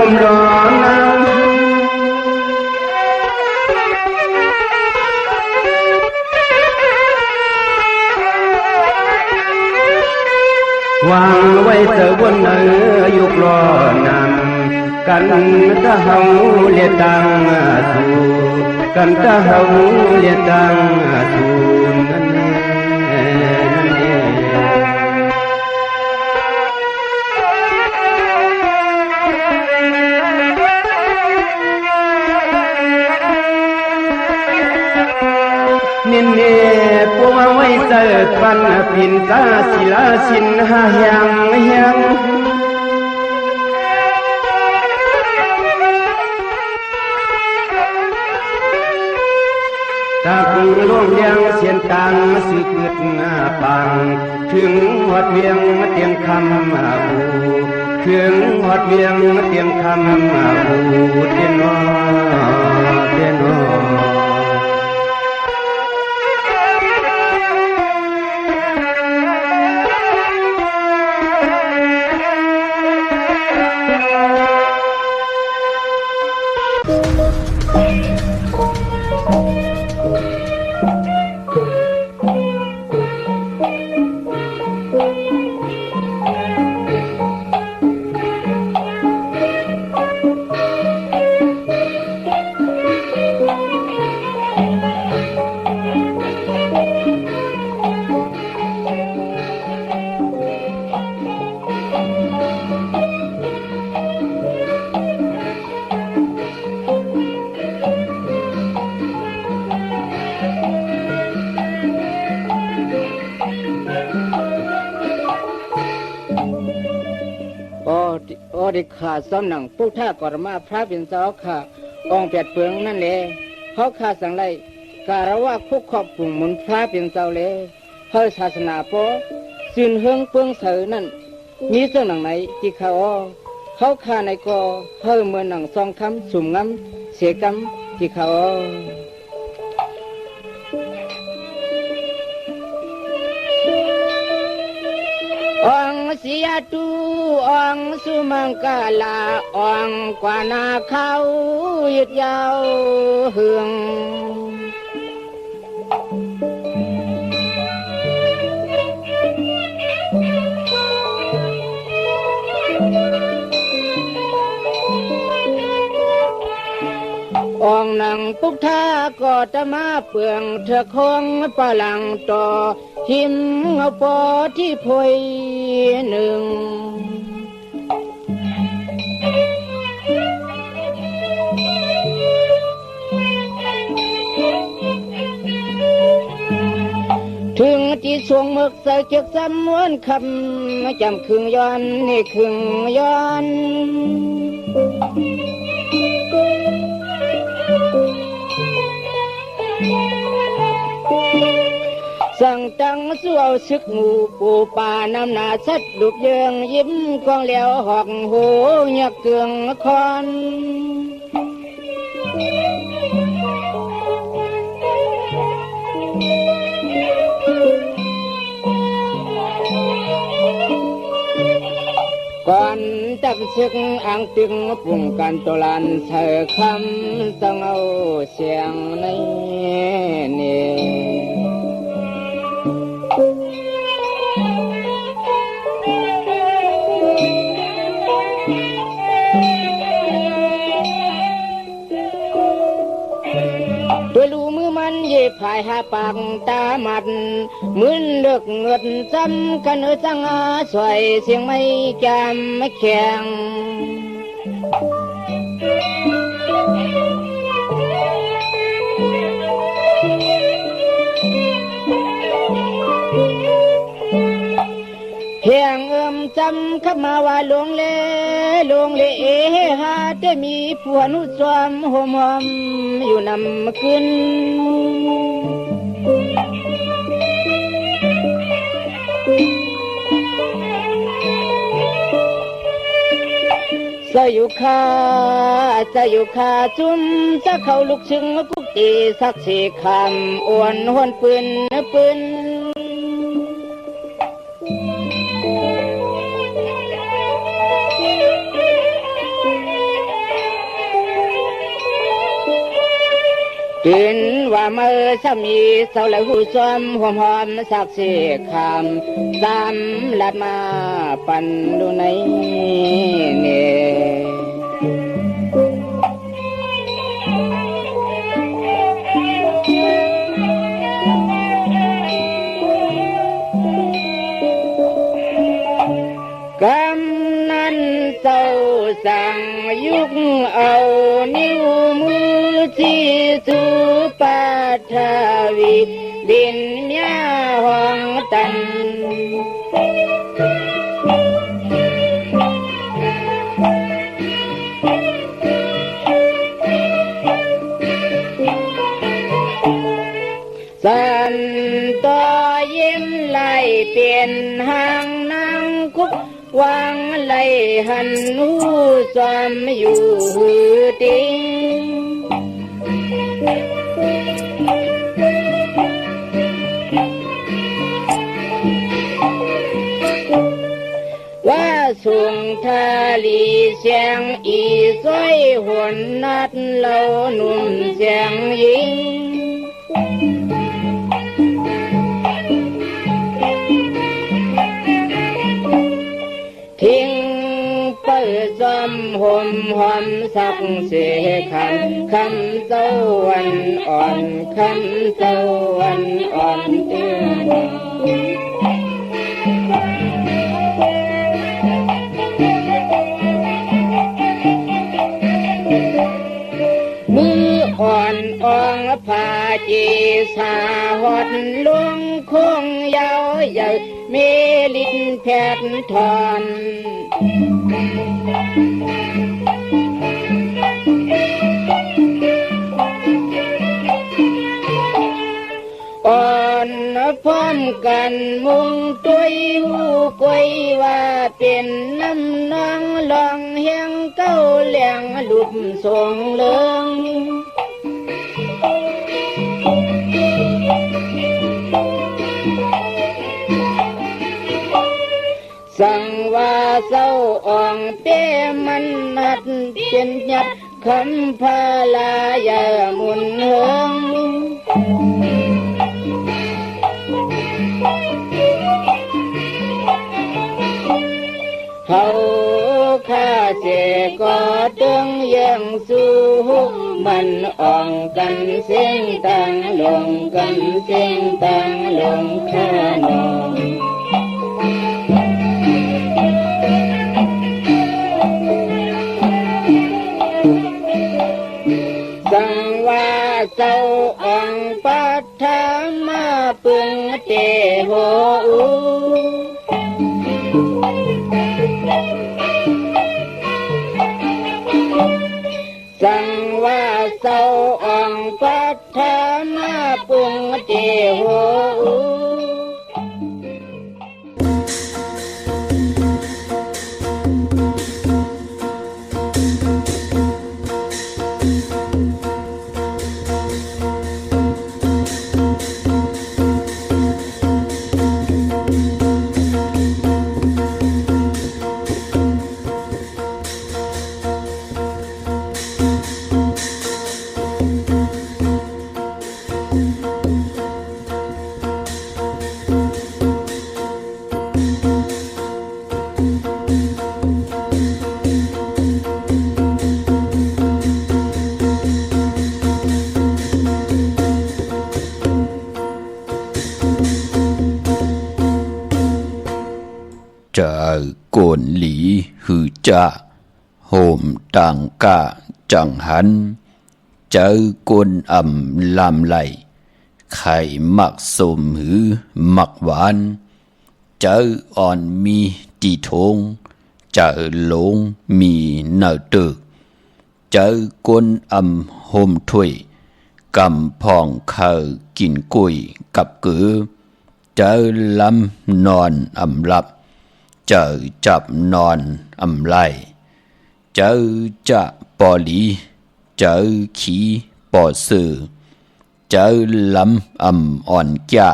มร้อนน้ำวางไว้เธอบนเนื้อยุกรอนำกันถ้าเฮาเลียตังสู่กันถ้าเฮาเลียตังสู่นั่นเองนินเน่พวกไว้เจอปันปินตาศิลาสินหาเฮียงเฮียงตาพึงล่วงยังเสียนตังสึกเกิดปังถึงหอดเวียงเตียงคำบูถึงหอดเวียงเตียงคำบูเตียนอเตียนอได้ขาดซ้ำหนังผู้ท่ากรมาพระเป็นเจ้าค่ะองเปียดเปลืองนั่นเลยเขาขาดสังไรการว่าคุกขอบกลุ่มมุนพระเป็นเจ้าเลยเฮ้ศาสนาโปสินเฮืองเปลืองเสือนั่นมีเสื้อหนังไหนที่เขาขาในกอเฮ้เมื่อหนังซองคำสุ่มงำเสียกำที่เขาองเสียตูองสุมังกาลาองกว่านาเขายึดยาวเฮืององนังปุกท่าก็จะมาเปลืองเธอคงปะหลังต่อหิมเอาปอที่พวยหนึ่งถึงที่ทรงมึกใส่เก็บจำนวนคำจำครึ่งย้อนนี่ครึ่งย้อนสั่งตังสู้เอาซึกหมูปูป่านำหนาชัดดุบเยืองยิ้มกองเหลียวหอกหูยักเกืองคอนก่อนตับซึกอ่างตึงปุ่งกันตลันเธอคำต้องเอาเสียงในนี่เย็บผายหาปากตาหมัดมืนเลือกเงินซ้ำกันจังอาสวยเสียงไม่จำไม่แข็งเพียงจำขับมาว่าลงเฮาจะมีผัวนุสวมหอมอยู่นำขึ้นจะอยู่ขาจุ่มจะเข้าลูกชึงกุกตีสักสีคำอ้วนหวนปืน เป็นว่าเมื่อสามีเศร้าและหูซ้อมหอมหอมสักเสียคำสามลัดมาปันดูในกำนันเศร้าสั่งยุกเอานิ้วมือที่สุปาทวีบินเมียห้องตันสันต่อยิ้มไล่เปลี่ยนหางนางคุกวางไล่หันหูซ้อมอยู่หือติงว่าส่งทาลีเสียงอีซ้อยหวนนัดเล่าหนุ่มเสียงยิงทิ้งเปิดซ้อมห่มหอมสักเสียคำเจ้าวันอ่อนคำเจ้าวันอ่อนเตี้ยมืออ่อนอ่องผาจีสาหอดลวงคงยาวใหญ่เมลินแผดทอนอ่อนพร้อมกันมุงตุยหูกวยว่าเป็นน้ำนองลองเฮียงเก้าเหลียงลุบทรงเลิงสั่งว่าเศร้าอ่องเป้มันนัดเป็นหยัดคำพาลายามุนเฮิงเขาข้าเจก็ตึงยังสู้มันอ่องกันเสียงตังลงกันเสียงตังลงข้านองสั่งว่าเจ้าอ่องปัทธามาปึงเตโหสั่งว่าเจ้าอ่องปัทธามาปึงเตโหจะกวนหลีหือจะโหมต่างกะจังหันเจอกวนลำไหลไข่มักสมหือมักหวานเจออ่อนมีตีทงเจอหลงมีเนาตึกเจอกวนโหมถ้วยกำพองข้าวกินกุยกับเกือเจอลำนอนหลับเจอจับนอนไหลเจอจะปอลีเจอขี้ปอสือเจอลำอ่อนแก่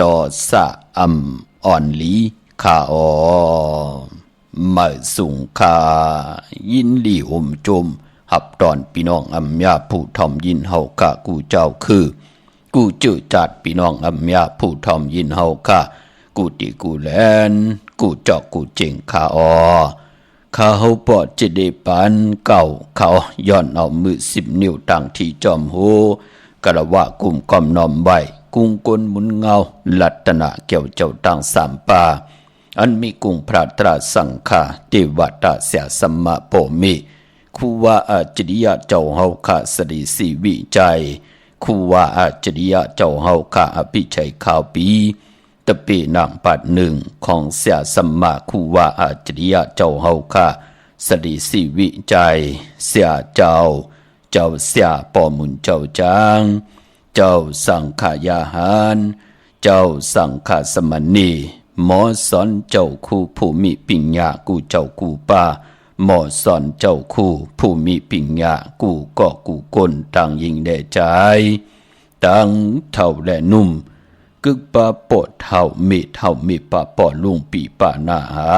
ต่อสะอ่อนลีขาออมาสุงขายินหลีห่มจม หับตอนพี่น้องอำยาผู้ทอมยินเฮากะกูเจ้าคือกูจื้อจัดพี่น้องอำยาผู้ทอมยินเฮากะกูติกูแลนกูเจาะกูเจ๋งข้าออข้าเฮาปอดจะได้ปันเก่าเขาย้อนเอามือ10 นิ้วตั้งที่จอมโหกระวะกุมกอมนอมไว้กุ้งกลหมุนเงาลัตนะเกี่ยวเจ้าตั้ง3ป่าอันมีกุ้งพระตราสังฆาเทวตาเสียสัมมาโพมิคูว่าอาจริยะเจ้าเฮาข้าสริสีวิจัยคูว่าอาจริยะเจ้าเฮาข้าอภิชัยข่าวปีตะปีนางปัด1ของเสียสัมมาคูว่าอาจริยะเจ้าเฮาข้าสริสีวิจัยเสียเจ้าเสียปอมุนเจ้าจางเจ้าสังขายาหารเจ้าสังฆสมณีหมอสอนเจ้าคู่ผู้มีปิญญากูเจ้ากูป่าหมอสอนเจ้าคู่ผู้มีปิญญากูก็กูก้นต่างยิงแด่ใจต่างเท่าและนุ่มกึกปาปอดเท่าเมเท่าเมปาปอลุงปีป่านาหา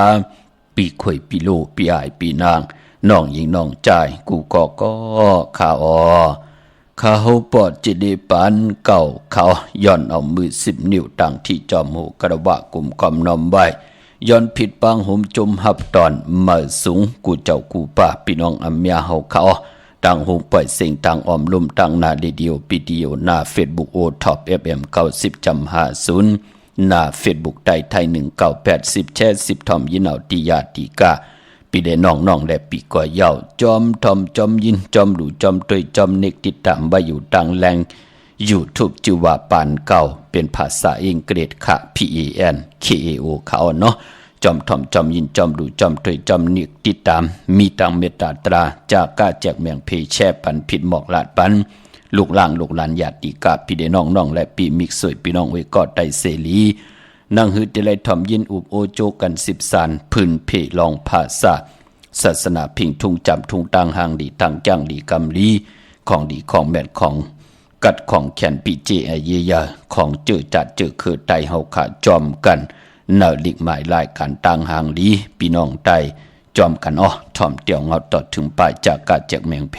ปีข่อยปีโลปีอายปีนางน้องยิงน้องใจกูก็ข้าออข้าเฮาปอดจิได้ปานเก่าเขาย้อนเอามือ10 นิ้วตั้งที่จอมหูกระวะกุมกอมนอมไว้ย้อนผิดปางหุมจมหับตอนมาสูงกูเจ้ากูป่าพี่น้องอำยาเฮาเขาต่างหูปล่อยเสียงต่างออมลุ่มต่างหน้าเดียวปีเดียวหน้า Facebook O Top FM 90.50หน้า Facebook ไทย1980แชร์10ทอมยินเอาติยาติกาปีเดน้องและปีก่อยาวจอมทอมจอมยินจอมหลู่จอมต้วยจอมเนกติดตามไว้อยู่ต่างแหล่ง YouTube ชื่อว่าปานเก่าเป็นภาษาอังกฤษค่ะ PANKAO เขาเนาะจอมทอมจอมยินจอมหลู่จอมต้วยจอมเนกติดตามมีตังเมตตาตราจากกาแจกแมงเพแช่ปันผิดหมอกลาดปันลูกหลางลูกหลานญาติกาพี่เดน้องและปีมิกสวยพี่น้องไว้กอดไตเสรีนางฮือเดลัยทอมยินอุบโอโจกัน10 สานพื้นเพลองภาษาศาสนาพิงทุงจำทุงต่างหางดีต่างจ้างดีกำลีของดีของแม่นของกัดของแขนปีเจไอเยียของเจอจัดเจอคือไตเฮาขาจอมกันเนาลิกหมายลายการต่างหางดีพี่น้องไตจอมกันทอมเตียวเงาต่อถึงปลายจากกาแจกแมงเพ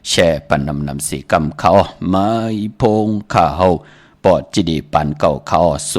แช่ปันนำสีกำเขาไม้พงข้าเฮาปอดจิดีปันเก่าเขา0629249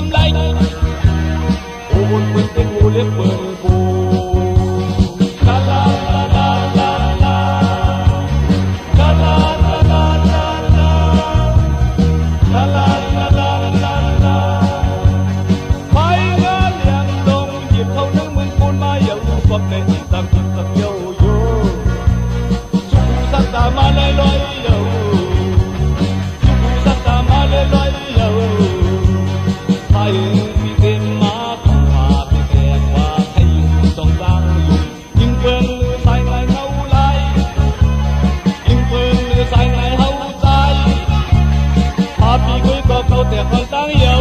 มไหลโอ้บุญมึงเป็นกูเล็บเบิ่งกูลาลาลาลาลาลาลาลาลาลาลาลาลาลาลาลาไปงานเลี้ยงลงหยิบเท่านึงมึงปูนมาอย่ารู้ความในจิตตามจิตตามโยโย่สุขสันตามาเลยลอยโย่สุขสันตามาเลยลอยโย่ไปพี่เต็มมาขอพาไปแก่กว่าให้อยู่สองสามอยู่ยิ่งเบิ่งหรือใส่ไงเท่าไรยิ่งเบิ่งหรือใส่ไงเท่าใจพาพี่คุยก็เขาแต่คนตั้งเยา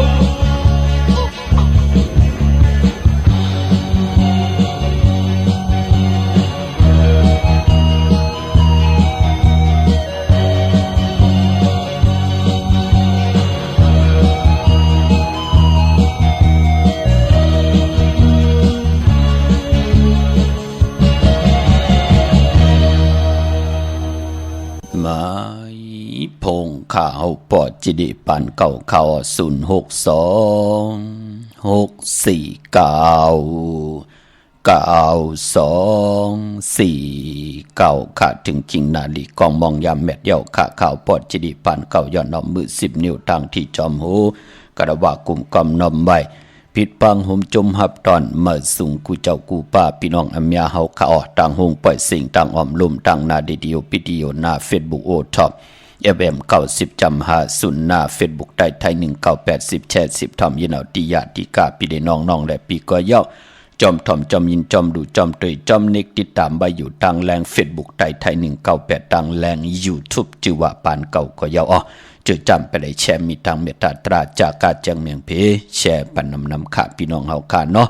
ไม้พงข่าวปอดจิดิปันเก่าข่าว062-649-9249ค่ะถึงคิงนาลีกองมองยามแมดเดี่ยวค่ะข่าวปอดจิดิปันเก่าย้อนนอมมือ10 นิ้วทางที่จอมหูกระว่ากลุ่มกำนอมไว้ผิดปังหุมจมหับตอนมาสุงกูเจ้ากูป้าพี่น้องอเมียเฮาขาออกต่างหงปล่อยสิ่งต่างอ้อมลุ่มต่างนาดีโอพิดีโอหน้าเฟซบุ๊กโอท็อปFM 90จำ50หน้าเฟซบุ๊กไทย1980แชร์10ทอมยินเอาติยาติกาพี่ได้น้องและปีก็เย้าจอมทอมจอมยินจอมดูจอมเตยจอมเน็กติดตามใบอยู่ทางแรงเฟซบุ๊กไทย198ทางแรง YouTube ชื่อว่าปานเก่าก็เย้าอ๋อเจอจำไปได้แชร์มีทางเมตตาตราจากกาจังเมียงเพแชร์ปันนำขาพี่น้องเฮาขาเนาะ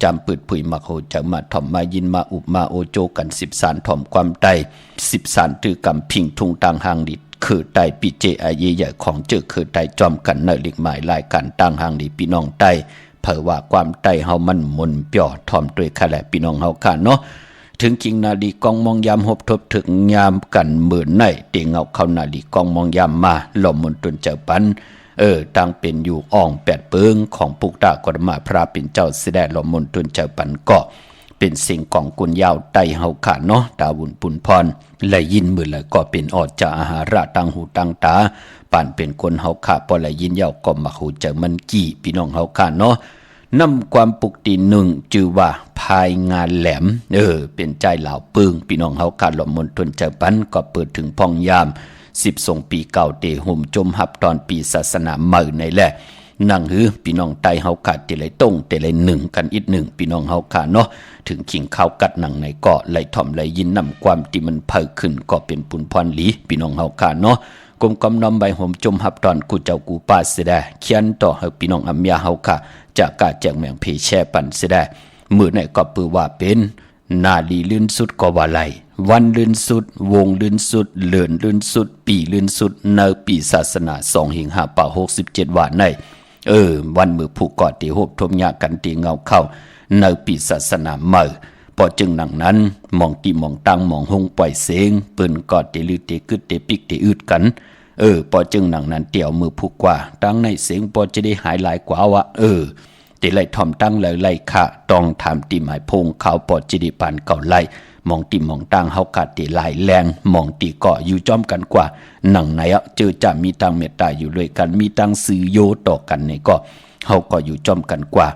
จำปืดผุยมาโคจังมาถ่อมมายินมาอุบมาโอโจกัน10 สารถ่อมความใต้10 สารตือกำพิงทุงต่างหางดิคือไตปีเจอาเยใหญ่ของเจอคือไตจอมกันเนลิกหมายลายกันต่างหางดิพี่น้องไตเผอว่าความไตเฮามันมนเปียวถ่อมด้วยคะแลพี่น้องเฮาขาเนาะถึงจริงนาลีกองมองยามหบทบถึงยามกันหมื่นในเตียงเอาเข้านาลีกองมองยามมาหล่อมมนตุนเจ้าปันตั้งเป็นอยู่อ่อง8 เปิงของปุกตากรมาพระเป็นเจ้าเสด็จหล่อมมนตุนเจ้าปันก็เป็นสิ่งของกุญยาวไตเฮาขาเนาะดาวุนปุนพรและยินมือเลยก็เป็นออดจะอาหาระตังหูตังตาป่านเป็นคนเฮาขาพอและยินยาวก็มาหูจักมันกี่พี่น้องเฮาขาเนาะนำความปุกตีหนึ่งจือว่าภายงานแหลมเป็นใจเหล่าปึงพี่น้องเฮาขาหล่อมมนตุนเจ้าปันก็เปิดถึงพ่องยาม12 ปีเก่าเตห่มจมหับตอนปีศาสนาใหม่ในแหละนั่งหือพี่น้องไตเฮาขาดเตเลยต้งเตเลยหนึ่งกันอีกหนึ่งพี่น้องเฮาขาเนาะถึงขิงข้าวกัดหนังในเกาะไหลถ่อมไหลยินนำความที่มันเพิ่มขึ้นก็เป็นปุนพรหลีพี่น้องเฮาขาเนาะกลมกำนอมใบห่มจมหับตอนกูเจ้ากูป้าเสดาเขียนต่อให้พี่น้องอำยาเฮาขาจากกาแจกแมงเพแช่ปันเสดามือในก็ปือว่าเป็นนาลีลื่นสุดก็ว่าไหลวันลื่นสุดวงลื่นสุดเลื่อนลื่นสุดปีลื่นสุดในปีศาสนา2/5/67ว่าในวันมือผูกกอดตีโหบทมยากันตีเงาเข้าในปีศาสนาใหม่พอจึงหนังนั้นมองตีมองตังมองหงปล่อยเสียงปืนกอดตีลือตีกึดตีปิกตีอืดกันพอจึงหนังนั้นเตี่ยวมือผูกกว่าตั้งในเสียงพอจะได้หายหลายกว่าว่าตีไล่ทอมตั้งเลยไล่ค่ะต้องถามตีหมายพงเขาปอจิดิปานเก่าไล่มองตีมองตังเฮากัดตีหลายแรงมองตีเกาะอยู่จ้อมกันกว่าหนังไหนเจอจะมีตังเมตตาอยู่ด้วยกันมีตังซื้อโยต่อกันในก็เฮาก็อยู่จ้อมกันกว่า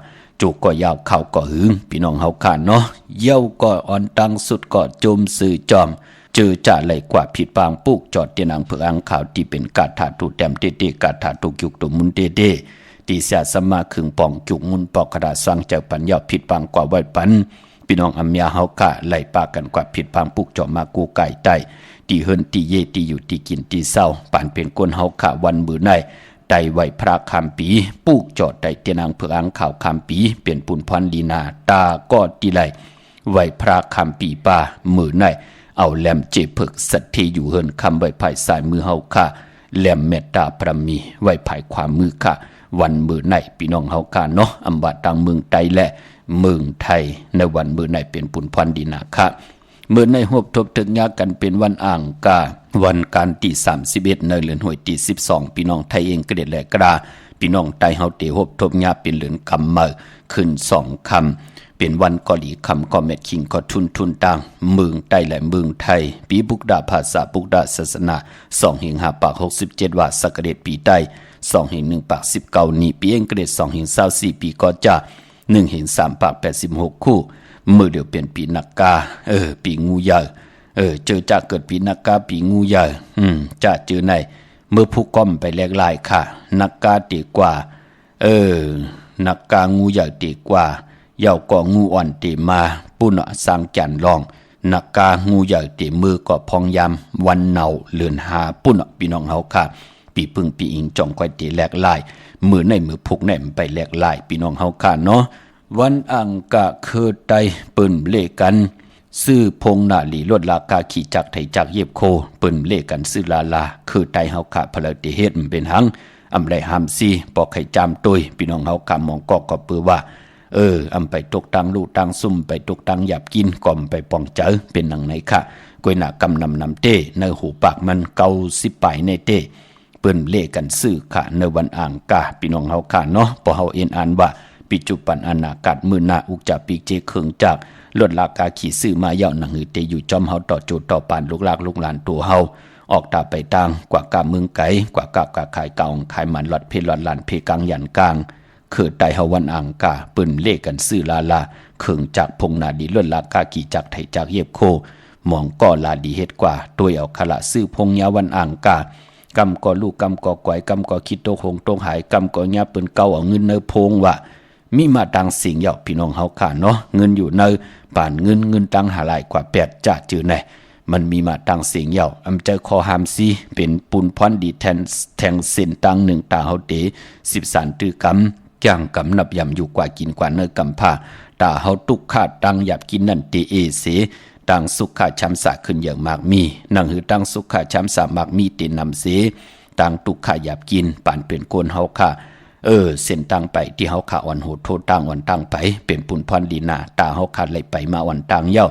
จูก็ยาวเข้าก็หึงพี่น้องเฮาขาเนาะเย้าก็อ่อนตังสุดก็จมซื้อจอมเจอจะไหลกว่าผิดปางปุกจอดเตียนังเผืออังข่าวที่เป็นกาถาตุแต้มเตกาถาตุยุกตุมุนเตตีเสียสมาขึงป่องจุกมุนปอกกระดาษสร้างเจ้าปัญญาผิดปางกว่าไว้ปันพี่น้องอำยาเฮากะไหลปากันกว่าผิดปางปุกจอมากูไก่ใต้ตีเฮินตีเยตีอยู่ตีกินตีเศร้าปานเป็นคนเฮากะวันมือในไตไหวพระคำปีปุกจอดไตเตียนางเผืออังข่าวคำปีเปลี่ยนปุนพรลีนาตาก็ตีไหลไหวพระคำปีป่ามือในเอาแหลมเจเพิกสัตทีอยู่เฮินคำไหวภายสายมือเฮาค่ะแหลมเมตตาพระมีไหวภายความมือค่ะวันมือในพี่น้องเฮากาเนาะอำบาตังเมืองไทยและเมืองไทยในวันมือในเป็นปุนพรดีนาค่ะ เมื่อในหบทบถึงยากันเป็นวันอ่างกาวันการที่31ในเดือนหวยที่12พี่น้องไทยเองกระเด็ดแหลกระพี่น้องไตเฮาเตหบทบยาเป็นเหลือนคำเมื่อขึ้น2คำเป็นวันกอลีคำก็เม็ดคิงก็ทุนต่างเมืองใต้และเมืองไทยปีบุกดาภาษาบุกดาศาสนา2 5 ปาก 67ว่าสักเดชปีใต้2 1 ปาก 19นี้ปีเองกระเด็ด2 24ปีก็จะ1 3 ปาก 86คู่มือเดียวเปลี่ยนปีนักกาปีงูใหญ่เจอจะเกิดปีนักกาปีงูใหญ่จะเจอในเมื่อผู้ก้อมไปแลกลายค่ะนักกาตีกว่านักกางูใหญ่ตีกว่าเย่าก็งูอ่อนตีมาปุ่นสร้างจันลองนักกางูใหญ่ตีมือก็พองยามวันเนาเลือนหาปุ่นพี่น้องเฮาค่ะปีพึ่งปีอิงจ่องก้อยตีแลกลายมือในมือพุกในไปแลกลายพี่น้องเฮาค่ะเนาะวันอังกะคือไตปืนเล่กันซื้อพงหน้าหลีลดราคาขี่จักรไถจักรเย็บโคปืนเล่กันซื้อลาคือไตเฮาค่ะพลติเฮ็ดมันเป็นหังอำไรหามซีปอกไข่จามตุยพี่น้องเฮาค่ะมองก็ปือว่าอำไปตกตังลูกตังซุ่มไปตกตังหยับกินก่อมไปปองเจอเป็นหนังไหนค่ะกวยหน้ากำนำเต้ในหูปากมันเกา10 ปลายในเต้เปิ้นเล่กันซื้อค่ะในวันอ่างกาพี่น้องเฮาค่ะเนาะพอเฮาเอ็นอ่านว่าปิจุปันอนาคตมือหน้าอุกจะปีกเจเคืองจากลดราคาขี่ซื้อมาเย่าหนังหือเตอยู่จอมเฮาต่อโจต่อปานลูกลากลูกหลานตัวเฮาออกตาไปต่างกว่ากาเมืองไกกว่ากาบกาขายเก่าขายมันหลอดเพลหลอดหลานเพกังยันกลางคือไตเฮาวันอ่างกาปืนเล่กันซื้อลาเคืองจากพงนาดีลดราคาขี่จักไถจากเย็บโคมองก็ลาดีเฮ็ดกว่าตัวเอาขละซื้อพงยาวันอ่างกากำก่อลูกกำก่อก๋วยกำก่อคิดโตคงโตหายกำก่อยาปืนเก่าเอาเงินเนอพงว่ามีมาตังสิ่งเหยาพี่น้องเฮาค่ะเนาะเงินอยู่ในป่านเงินตังหาหลายกว่า8จะจือไหนมันมีมาตังสิ่งเหยาอำเจอคอหามซีเป็นปุนพรดีแทงเส้นตัง1ตาเฮาเต13ตื้อกำย่างกำนับยำอยู่กว่ากินกว่าเนื้อกำผ้าตาเฮาตุกขาดตังหยับกินนั่นเตเอเสตังสุขะช้ำสะขึ้นอย่างมากมีนังหือตังสุขะช้ำสะมากมีเตนำเสตังตุกขะหยับกินป่านเป็นโกนเฮาค่ะเส้นตั้งไปที่เฮาขาอ่อนโหดโทษตั้งอ่อนตั้งไปเป็นปุนพรลีนาตาเฮาขาดไหลไปมาอ่อนตั้งเย้า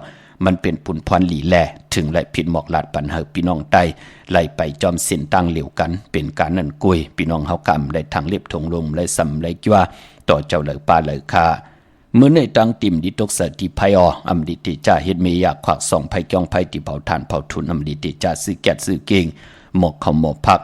มันเป็นปุนพรลีแลถึงไหลผิดหมอกลาดปันเฮาพี่น้องใต้ไหลไปจอมเส้นตั้งเหลวกันเป็นการนั่นกุยพี่น้องเฮากำได้ทางเล็บทงลมไหลสำไหลจ้าต่อเจ้าไหลปลาไหลคาเมื่อในตังติ่มดิตกสติไพออำดิติจ่าเฮ็ดเมยากขวัก2ไผจ้องไผติเผาทานเผาทุนอำดิติจ่าซื้อแก๊สซื้อเก่งหมอกเขาหมอกพัก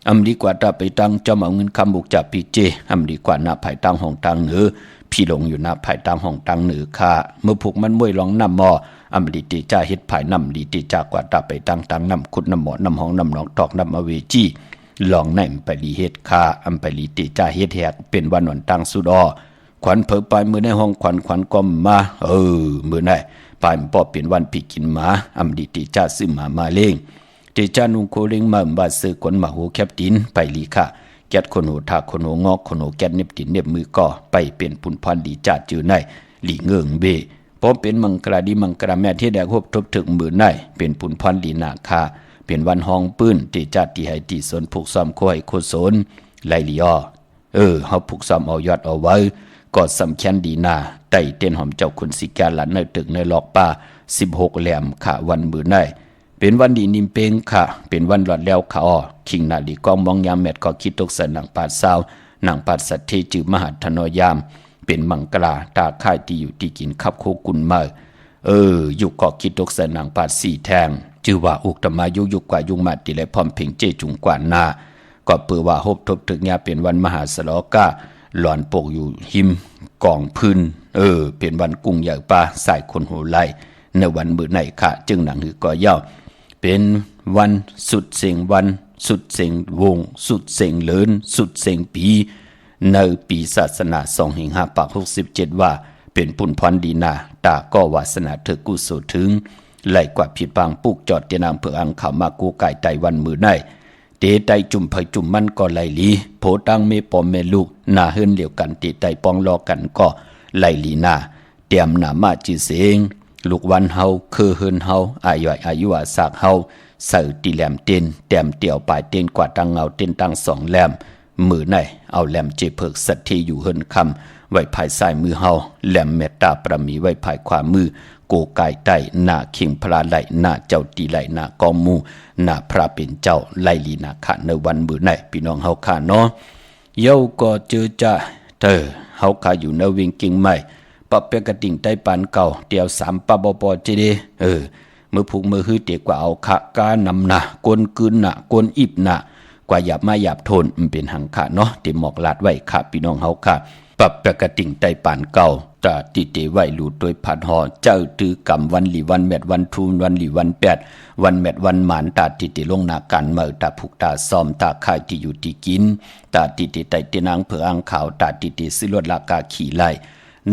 อำดีกว่าตาไปตั้งจอมเอาเงินคำบุกจากปีเจอำดีกว่าหน้าภายตั้งห้องตั้งเหนือพี่ลงอยู่หน้าภายตั้งห้องตั้งเหนือค่ะเมื่อผูกมันมวยลองน้ำหมออำดีติจ่าเฮ็ดภายน้ำดีติจากกว่าตาไปตั้งน้ำขุดน้ำหมอน้ำห้องน้ำหนองตอกน้ำอเวจีลองไหนไปลีเฮ็ดค่ะอำไปลีติจ่าเฮ็ดแหกเป็นวันวันตั้งสุดอขวัญเผอไปมือในห้องขวัญก็มามือไหนปลายปอเป็นวันพี่กินหมาอำดีติจ่าซื้อมาเล่งเตจานุโคเริงมาบาซื้อคนมาโหแคบตินไปลีค่ะแก๊ดคนโหทาคนโหงอกคนโหแก๊ดเน็บตินเน็บมือก่อไปเป็นปุนพันดีจ่าจือในหลีเงิงเบพอเป็นมังกราดีมังกราแม่ที่แดกฮบทบถึงมือในเป็นปุนพันดีนาคาเป็นวันห้องปืนเตจาติให้ติสนผูกซ้อมโคให้โคสนไลลีอเฮาผูกซ้อมเอายอดเอาไว้ก็สำคัญดีนาไต่เต้นหอมเจ้าคุณสิกาหลานในตึกในหลอกป่า16แหลมค่ะวันมือในเป็นวันดีนิมเปงค่ะเป็นวันหลอดแล้วค่ะคิงนาลีกองมองยามแมดก็คิดตกใส่หนังปาดซาวหนังปาดสัตเทจือมหาธนยามเป็นมังกราตาค่ายที่อยู่ที่กินขับโคกุนมาอยู่ก็คิดตกใส่หนังปาด4แทงจือว่าอุกตมายุกกว่ายุงมาติและพร้อมเพ่งเจจุงกว่านาก็เปือว่าฮบทบถึงยาเป็นวันมหาสลอกาหลอนปกอยู่หิมกองพื้นเป็นวันกุ้งใหญ่ปลาสายคนหูไหลในวันมื้อไหนค่ะจึงหนังหือก็ย่อเป็นวันสุดเสียงวันสุดเสียงวงสุดเสียงเลินสุดเสียงปีในปีศาสนา25ปาก67ว่าเป็นปุนพรดีนาตาก็วาสนาเธอกุศลถึงไหลกว่าผิดบางปุกจอดเตนางเพื่ออังข่าวมากูไก่ไตวันมื้อไหนเตไตจุ่มไผจุ่มมันก็ไหลลีโผตังเมปอมเมลูกหน้าเฮือนเหลียวกันเตไตปองรอกันก็ไหลลีนาเตรียมหน้ามาจือเสงลูกวันเฮาคือเฮือนเฮาอายุอาสากเฮาใส่ตีแหลมเต้นแต้มเตี่ยวปลายเต้นกว่าตังเงาเต้นตัง2แหลมมือไหนเอาแหลมเจเพิกสัตทีอยู่เฮือนคำ ไว้ภายซ้ายมือเฮาแหลมเมตตาประมีไว้ภายขวามือโกกายใต้หน้าเข่งพระไหลหน้าเจ้าตีไหลหน้ากอมูหน้าพระเป็นเจ้าไลลีนาคะในวันมื้อไหนพี่น้องเฮาค่ะเนาะเย้าก็เจอจะเฮาค่ะอยู่ในเวียงกิ่งใหม่ปะเปกระดิ่งใต้ปานเก่าเตียว3ปะบปเจเดมือผูกมือฮื้อเตกว่าเอาคะกานำหน้ากวนกึนหน้ากวนอิบหน้ากว่าหยาบมาหยาบทนมันเป็นหังค่ะเนาะที่หมอกลาดไว้ค่ะพี่น้องเฮาค่ะปรับประกติ่งใต้ปานเก่าตาติเตไว้หลูดโดยผัดหอเจ้าตือกำวันหลีวันแมดวันทูนวันหลีวันแปดวันแมดวันหมานตาติเตลงนาการเมื่อตาผูกตาซ้อมตาค่ายที่อยู่ที่กินตาติเตไตเตนางเผืออังขาวตาติเตซื้อรถลากาขี่ไล่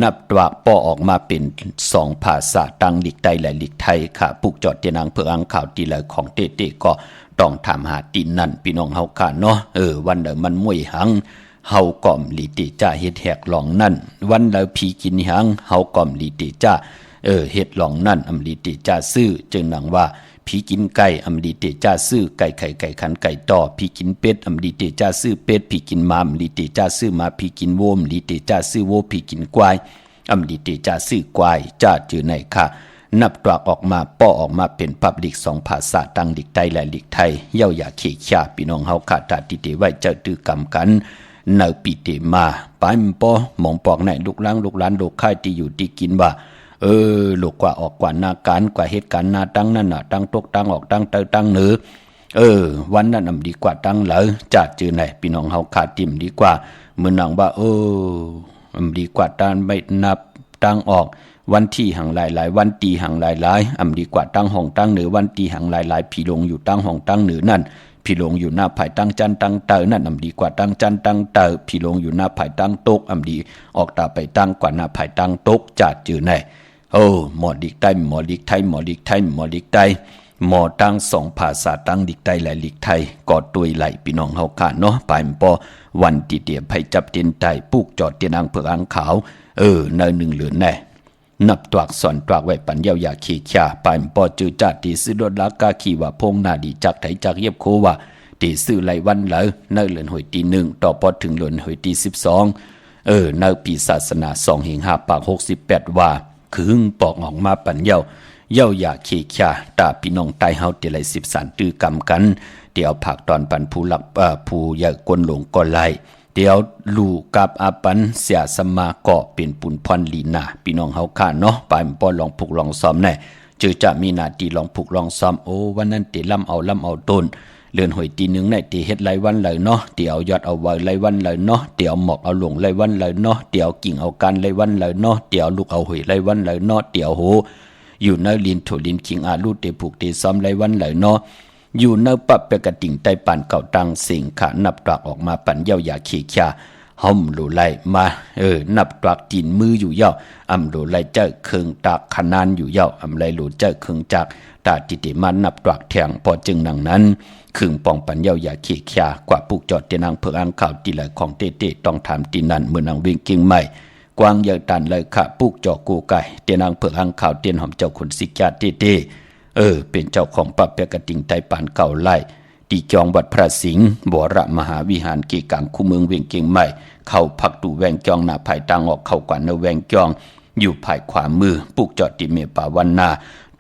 นับตัวป้อออกมาเป็น2ภาษาตังหลีกใต้และหลีกไทยค่ะปุกจอดเตนางเผืออังขาวตีเลยของเตก็ต้องถามหาตีนั่นพี่น้องเฮาค่ะเนาะวันเดมันมวยหังเฮาก่อมลีติจ้าเฮ็ดแหกหลองนั่นวันแล้วผีกินหังเฮาก่อมลีติจ้าเฮ็ดหลองนั่นอำลีติจ้าซื้อจึงหนังว่าผีกินไก่อำลีติจ้าซื้อไก่ไข่ไก่ขันไก่ต่อผีกินเป็ดอำลีติจ้าซื้อเป็ดผีกินม้าอำลีติจ้าซื้อม้าผีกินโวมลีติจ้าซื้อโวผีกินควายอำลีติจ้าซื้อควายจ้าจือไหนค่ะนับตัวออกมาป้อออกมาเป็นพับลิก2ภาษาตั้งหลีกใต้และหลีกไทยเย้าอย่าเขขะพี่น้องเฮาค่ะตาติเตไว้เจ้าตือกำกันเนอปีเตมาปายมปอมองปอกไหนลูกล้างลูกหลานลูกค่ายที่อยู่ที่กินว่าลูกกว่าออกกว่านาการกว่าเหตุการณ์นาตั้งนั่นน่ะตั้งตกตั้งออกตั้งเตอตั้งเหนือวันนั้นดีกว่าตั้งเหลอจัดจือไหนพี่น้องเฮาขาดติ่มดีกว่าเมื่อนังว่าดีกว่าตั้งไม่นับตั้งออกวันที่หังหลายวันตีหังหลายดีกว่าตั้งห้องตั้งเหนือวันตีหังหลายพี่ลงอยู่ตั้งห้องตั้งเหนือนั่นพี่ลงอยู่หน้าภายตั้งจันตั้งเตอนั่นดีกว่าตั้งจันตั้งเตอพี่ลงอยู่หน้าภายตั้งตกดีออกตาไปตั้งกว่าหน้าภายตั้งตกจัดจือไหนหมอดิกใต้หมอดิกไทยหมอดิกไทยหมอดิกใต้หมอตั้ง2ภาษาตั้งดิกใต้และดิกไทยก็ตุยไหลพี่น้องเฮาค่ะเนาะปายมปอวันติเตียไผจับเตียนใต้ปุกจอดเตียนางเผือกอังขาวเนอ1เหลือแน่นับตวักสอนตวักไว้ปัญญาอย่าขี้ข่าปายมปอจือจัดตีซื้อรถลากาขี่ว่าพงนาดีจักไถจักเย็บโคว่าตีซื้อไหลวันเหลอเนอเหลือนหอยตี1ต่อปอถึงเหลือนหอยตี12เนอปีศาสนา2 5 ปาก 68ว่าคือปอกออกมาปัญเย้าอย่าขี้ข่าตาพี่น้องใต้เฮาเตไล13ตื้อกำกันเดี๋ยวผักตอนปันผู้หลักผู้ใหญ่กวนหลงก็ไล่เดี๋ยวลูกกับอาปันเสียสมาเกาะเป็นปุนพรลีนาพี่น้องเฮาค่ะเนาะไปมป้อลองผูกลองซ้อมแน่จะมีหน้าที่ลองผูกลองซ้อมวันนั้นติล่ำเอาต้นเลื่อนหอยตี1ในตีเฮ็ดไหลวันไหลเนาะเดี๋ยวยอดเอาไว้ไหลวันไหลเนาะเดี๋ยวหมอกเอาหลงไหลวันไหลเนาะเดี๋ยวกิ่งเอาการไหลวันไหลเนาะเดี๋ยวลูกเอาหอยไหลวันไหลเนาะเดี๋ยวโหอยู่ในลินโถลินคิงอาลูเตผูกเตซ้อมไหลวันไหลเนาะอยู่ในปับเปกติ่งใต้ปานเก่าตังสิงขานับตรักออกมาปันเย้าอย่าขี้ข่าห่มโลไลมานับตรักตีนมืออยู่เย้าโลไลเจ้าเคืองตากขนานอยู่เย้าไลโลเจ้าเคืองจักตาติเตมันนับตรักแทงพอจึงนังนั้นคึงปองปัญญาอย่าขี้ข่ากว่าปุกจอดเตนางเผือกอังข่าวตีไหลของเตต้องถามตีนันเมื่อนางวิ่งกิ่งใหม่กวางใหญ่ตันเลยค่ะปุกจอกูไก่เตนางเผือกอังข่าวเตียนหอมเจ้าขุนสิกาเตเป็นเจ้าของปับเปกติ่งไต้ปานเก่าไล่ตีจองวัดพระสิงห์บวรมหาวิหารกีกังคู่เมืองเวียงเกียงใหม่เข้าพักดูแวงจองหน้าภายตังออกเข้ากว่าเนแวงจองอยู่ภายขวามือปุกจอดติเมป่าวันนา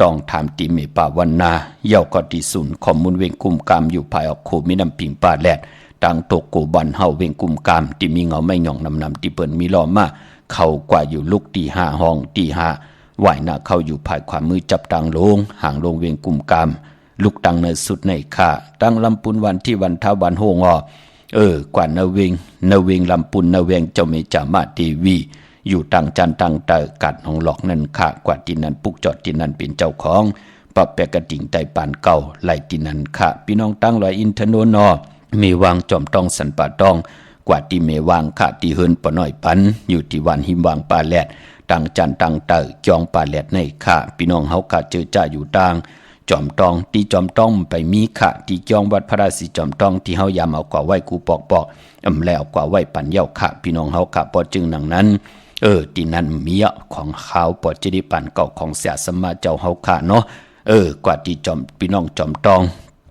ต้องถามติเมป่าวันนาเย้าก็ติศูนย์ข้อมูลเวียงกุมกามอยู่ภายออกโคมิน้ำปิงป่าแลดตังโตโกบันเฮาเวียงกุมกามที่มีเงาไม่หย่องนำที่เปิ้นมีล้อมาเข้ากว่าอยู่ลุกตี5ห้องตี5ไหวหน้าเข้าอยู่ภายขวามือจับตังลงห่างลงเวียงกุมกามลูกตังเนสุดในค่าตั้งลำปุนวันที่วันท้าวันโฮงกว่าเนเวงลำปุนเนเวงเจ้าเมจามาทีวีอยู่ตังจันตังเตอกัดห้องหลอกนั่นค่ากว่าที่นั้นปุกจอดที่นั้นเป็นเจ้าของปรับแปกระดิ่งไตปานเก่าไล่ที่นั้นค่าพี่น้องตั้งลอยอินทโนนอมีวางจอมต้องสันป่าตองกว่าที่เมวางค่าที่เฮินปน้อยปันอยู่ที่วันหิมวางปลาแลดตังจันตังเตอจองปลาแลดในค่าพี่น้องเฮาค่าเจอจ้าอยู่ต่างจอมตองที่จอมต้องไปมีค่าที่จองวัดพระราศีจอมต้องที่เฮายามเอากว่าไว้กูปอกแล้วกว่าไว้ปันเย้าค่าพี่น้องเฮาค่าพอจึงดังนั้นที่นั้นมีของเขาปอดจะได้ปันเก่าของเสียสมาเจ้าเฮาค่าเนาะกว่าที่จอมพี่น้องจอมตอง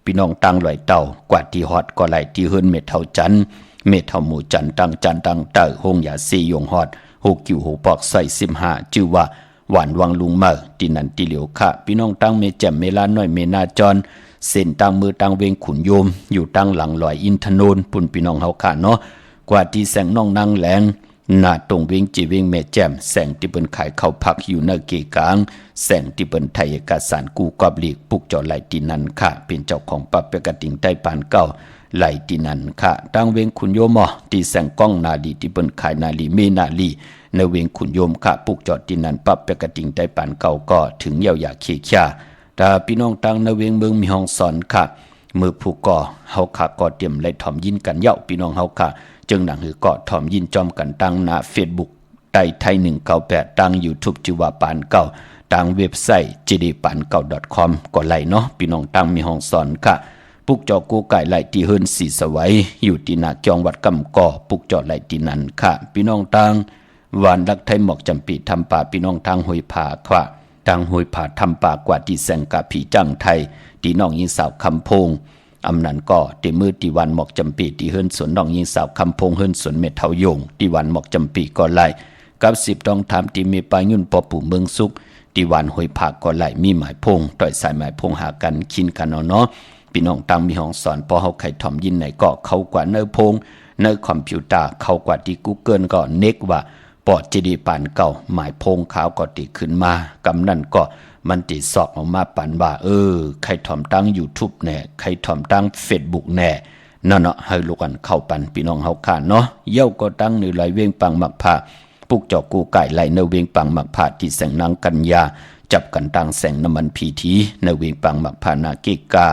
พี่น้องตังลอยเต่ากว่าที่ฮอดก็ไหลที่เฮิรนเม็ดเท่าจันเม็ดเท่าหมู่จันตังเตอหงอย่าซียงฮอด 6กิ่ว6ปอกใส่15ชื่อว่าหวานวังลุงเมอที่นั่นที่เหลียวค่ะพี่น้องตั้งเมแจ่มเมลาน้อยเมนาจรเส้นตั้งมือตั้งเวงขุนโยมอยู่ตั้งหลังลอยอินทนนท์ปุ่นพี่น้องเฮาค่ะเนาะกว่าที่แสงน้องนางแหลงหน้าตรงเวงจีเวงแม่แจ่มแสงที่เปิ้นขายข้าวผักอยู่ในเกกลางแสงที่เปิ้นไทยเอกสารกูกอบลีกปุกจอไหลที่นั่นค่ะเป็นเจ้าของปับเปกติงใต้ปานเก่าไหลที่นั่นค่ะตั้งเวงขุนโยมที่แสงก้องนาลีที่เปิ้นขายนาลีเมนาลีในเวงขุนโยมค่ะปุกจอดที่นั่นปับเปกติงใต้ปานเก่าก็ถึงเยาวอยากเคียชาถ้าพี่น้องตั้งในเวงเมืองมีห้องสอนค่ะมือผู้ก่อเฮาค่ะก็เตรียมไล่ถ่อมยินกันเย้าพี่น้องเฮาค่ะจึงหนังหือเกาะถ่อมยินจอมกันตั้งหน้า Facebook ไต้ไทย198ตั้ง YouTube ชื่อว่าปานเก่าตั้งเว็บไซต์ jdpankau.com ก็ไล่เนาะพี่น้องตั้งมีห้องสอนค่ะปุกจอกูไก่ไล่ที่เฮิรนสีสวัยอยู่ที่หน้าจองวัดกำก่อปุกจอไล่ที่นั่นค่ะพี่น้องตั้งวานรักไทยหมอกจำปีทำป่าพี่น้องทางห้วยผาค่ะทางห้วยผาทำป่ากว่าที่แสงกะผีจังไทยที่น้องยิงสาวคำพงอำนั้นก็ที่มือที่วันหมอกจำปีที่เฮิรนสวนน้องยิงสาวคำพงเฮิรนสวนเม็ดเทาโยงที่วันหมอกจำปีก็ไล่กับ10ต้องทำที่มีปลายุ่นปอปู่เมืองสุกที่วันห้วยผาก็ไล่มีหมายพงต่อยสายหมายพงหากันคินกันเนาะพี่น้องตั้งมีห้องสอนพอเฮาไข่ถ่อมยินไหนก็เข้ากว่าเนื้อพงเนื้อคอมพิวเตอร์เข้ากว่าที่ Google ก็เน็กว่าปอดเจดีปานเก่าหมายพงขาวก็ติขึ้นมากำนั่นก็มันติสอบออกมาปันว่าใครถ่อมตั้ง YouTube แน่ใครถ่อมตั้ง Facebook แน่นั่นเนาะให้ลูกกันเข้าปันพี่น้องเฮาค่ะเนาะเย้าก็ตั้งในไหลเวียงปังมักพาปุกจอกกูไก่ไหลในเวียงปังมักพาที่แสงนางกัญญาจับกันตั้งแสงน้ำมันพีทีในเวียงปังมักพานาเกกา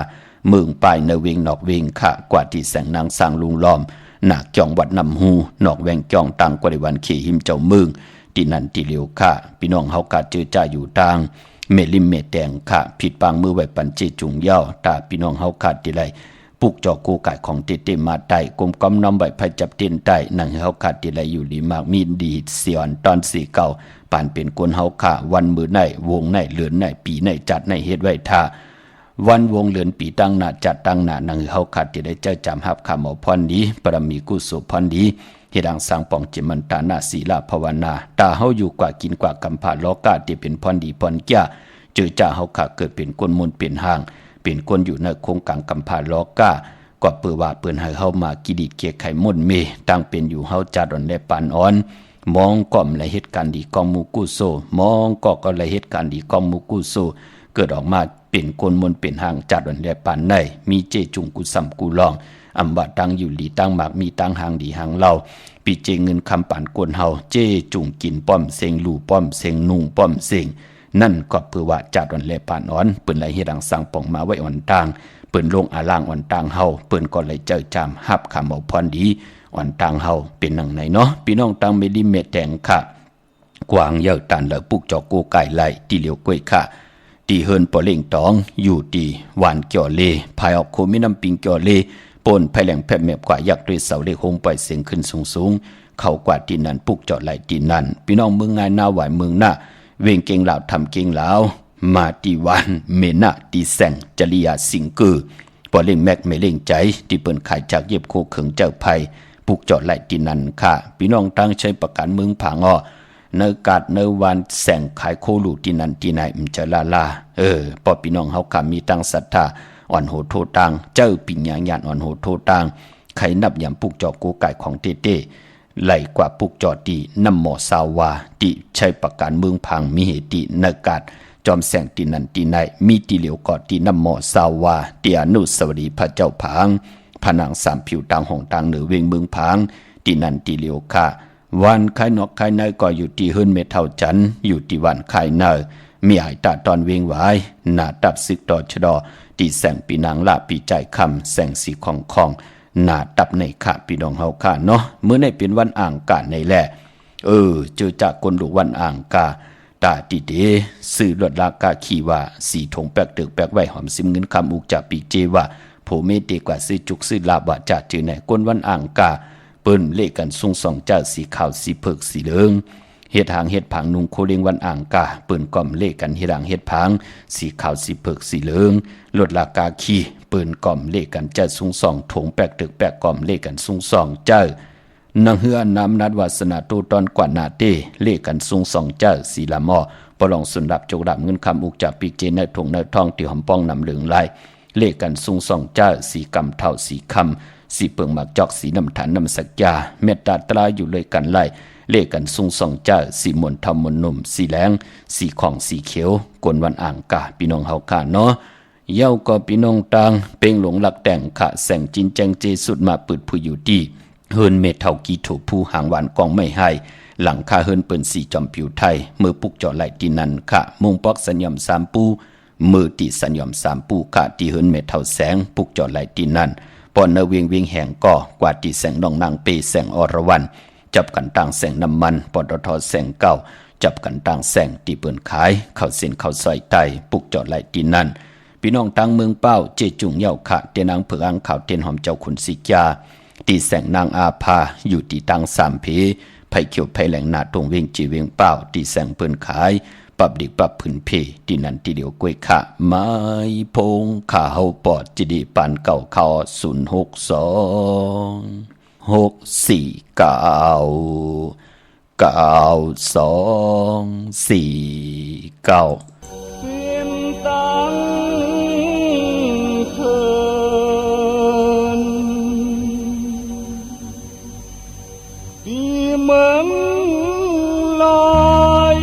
เมืองปลายในเวียงนอกเวียงค่ะกว่าที่แสงนางสร้างลุงล้อมหนักจองวัดนำหูนอกแวงจองตังกว่าในวันขี่หิมเจ้าเมืองที่นั่นที่เหลียวค่ะพี่น้องเฮากาเจอจ่าอยู่ต่างเมลิมเมแดงค่ะผิดปางมือไว้ปันเจจุงเย้าตาพี่น้องเฮาขาดที่ไรปุกจอกูไก่ของเตมาไตกลมกำน้ำใบไผ่จับเต้นไตหนังเฮาขาดที่ไรอยู่ดีมากมีดีเสียนตอนสีเก่าปานเป็นคนเฮาขาวันมือในวงในเหลือนในปีในจัดในเฮ็ดไว้ท่าวันวงเลือนปีตั้งหน้าจัดตั้งหน้านังเฮาขาดที่ได้เจ้าจำหับคำเอาพรดีปรมีกุศลพรดีเฮดังสร้างปองจิมันตานาศีลาภาวนาตาเฮาอยู่กว่ากินกว่ากำผาโลกาที่เป็นพรดีพรแก่เจอจ่าเฮาขาเกิดเป็นคนมนเป็นห่างเป็นคนอยู่ในโครงกลางกำผาโลกาก็เปื่อว่าเปิ้นให้เฮามากิดิเกียไข่มนเมตั้งเป็นอยู่เฮาจัดอ่อนและปานอ่อนมองก่อมและเหตุการณ์ดีกองมูกุโซมองก็และเหตุการณ์ดีกองมูกุโซเกิดออกมาเป็นคนมนเป็นห่างจัดอ่อนและปานในมีเจจุงกุสัมกุลองอำว่าตั้งอยู่หลีตั้งหมากมีตั้งหางดีหางเล่าปีเจเงินคำปานกวนเฮาเจจุงกินป้อมเซงลู่ป้อมเซงนุ่งป้อมเซงนั่นก็เพื่อว่าจัดอ่อนและปานอ่อนเปิ้นไหลเฮ็ดดังสร้างป่องมาไว้อ่อนต่างเปิ้นลงอาลางอ่อนต่างเฮาเปิ้นก็เลยเจอจามฮับคำเอาพรดีอ่อนต่างเฮาเป็นนังไหนเนาะพี่น้องตั้งเมลิเมแดงค่ะกวางเยาตันและปุกจอกโกไก่ไหลที่เหลียวกล้วยค่ะตีเฮินปอเล่งตองอยู่ตีหวานเกี่ยวเลภายออกโคมิน้ำปิงเกี่ยวเลปนภายแหลงแผบแมบกว่ายักษ์ด้วยเสาเล็กโฮมปล่อยเสียงขึ้นสูงเข้ากว่าที่นั่นปุกจอดไหลที่นั่นพี่น้องเมืองง่ายหน้าไหวเมืองหน้าเวงเก่งลาวทำเก่งลาวมาตีวันเมนะตีแสงจริยาสิงกือปอเล่งแม็กไม่เล่งใจที่เปิ้นขายจากเย็บโคเขิงเจ้าภัยปุกจอดไหลที่นั่นค่ะพี่น้องตั้งใช้ประกันเมืองผางอ้อเนื้อกาดเนื้อวันแสงขายโคลูที่นั่นที่ไหนมันจะลาปอพี่น้องเฮาค่ะมีตั้งศรัทธาอ่อนโหโทตังเจ้าปิญญาญาณอ่อนโหโทตังใครนับยำปุกจอกูไก่ของเต้ไหลกว่าปุกจอดีน้ำหมอสาวาติใช้ประการเมืองพังมีเหตุเนื้อกาดจอมแสงตีนันตีในมีตีเหลียวกอดตีน้ำหมอสาวาเตียนุสวรีพระเจ้าผางผนังสามผิวต่างห้องต่างเหนือเวงเมืองผางตีนันตีเหลียวค่ะวันไข่นอกไข่ในก็อยู่ที่เฮิรนเมเท่าจันอยู่ที่วันไข่เนอมีหายตาตอนเวงไว้หน้าตับซึกต่อชดอตีแสงปีนางละปีใจคำแสงสีของหน้าตับในค่ะพี่น้องเฮาค่ะเนาะเมื่อในเป็นวันอ่างกาในแหละเจอจากคนลูกวันอ่างกาตาติเดซื้อรถลากาขี่ว่าสีถงแปกตึกแปกไว้หอมซิมเงินคำอุกจากปีเจว่าโผเมตีกว่าซื้อจุกซื้อลาบว่าจากเจอไหนก้นวันอ่างกาเปิ้นเลขกันซุ่งสองเจ้าสีขาวสีเผือกสีเหลืองเฮ็ดหางเฮ็ดผังนุงโคเลงวันอ่างกาเปิ้นก่อมเลขกันเฮ็ดหางเฮ็ดผังสีขาวสีเผือกสีเหลืองรถลากาขี่เปิ้นก่อมเลขกันเจ้าซุ่งสองถงแปกตึกแปกก่อมเลขกันซุ่งสองเจ้า นังเฮือน้ำนัดวาสนาตูตอนกว่านาเตเลกันซุงสองเจ้าสีละมอปลองสุนดับจกดับเงินคำอุกจากปีกเจเนถงเนทองที่หอมป้องนำเหลืองลายเลกันซุงสองเจ้าสีกำเท่าสีคำสีเปิงหมักจอกสีน้ำฐานน้ำสักยาเมตตาตราอยู่เลยกันไล่เลกันซุงสองเจ้าสีมนทำมนนุ่มสีแหลงสีของสีเขียวกวนวันอ่างกาพี่น้องเฮาขาเนาะเย้าก็พี่น้องตังเป่งหลงหลักแต่งขะแสงจินแจงเจสุดมาปืดผู้อยู่ดีเฮินเมเท่ากีถูผู้หางหวานกองไม่ให้หลังคาเฮินเปิ้นสีจอมผิวไทยมือปุกจ่อไหลตีนันค่ะมุงปอกสัญญมสามปูมือตีสัญญมสามปูค่ะที่เฮินเมเท่าแสงปุกจ่อไหลตีนันปอนเนเวียงเวียงแห่งก่อกว่าตีแสงน้องนางเปแสงอรวรรณจับกันต่างแสงน้ำมันปตทแสงเก่าจับกันต่างแสงตีเปิ้นขายเข้าเส้นเข้าซอยไตปุกจ่อไหลตีนันพี่น้องตั้งเมืองเป้าเจจุงเย่าขะเตนางเผืองข่าวเตนหอมเจ้าขุนสิกาตีแสงนางอาภาอยู่ตีตังสามเพไผ่เขียวไผ่แหลงนาตรงเวียงจีเวียงเป้าตีแสงเปิ้นขายปรับดิกปรับพื้นเพตีนันตีเดียวกล้วยขะไม้พงขาเฮาปอดจิดีปานเก่าเขา062 649 9249เสียมตังเถินปีเมืองลอย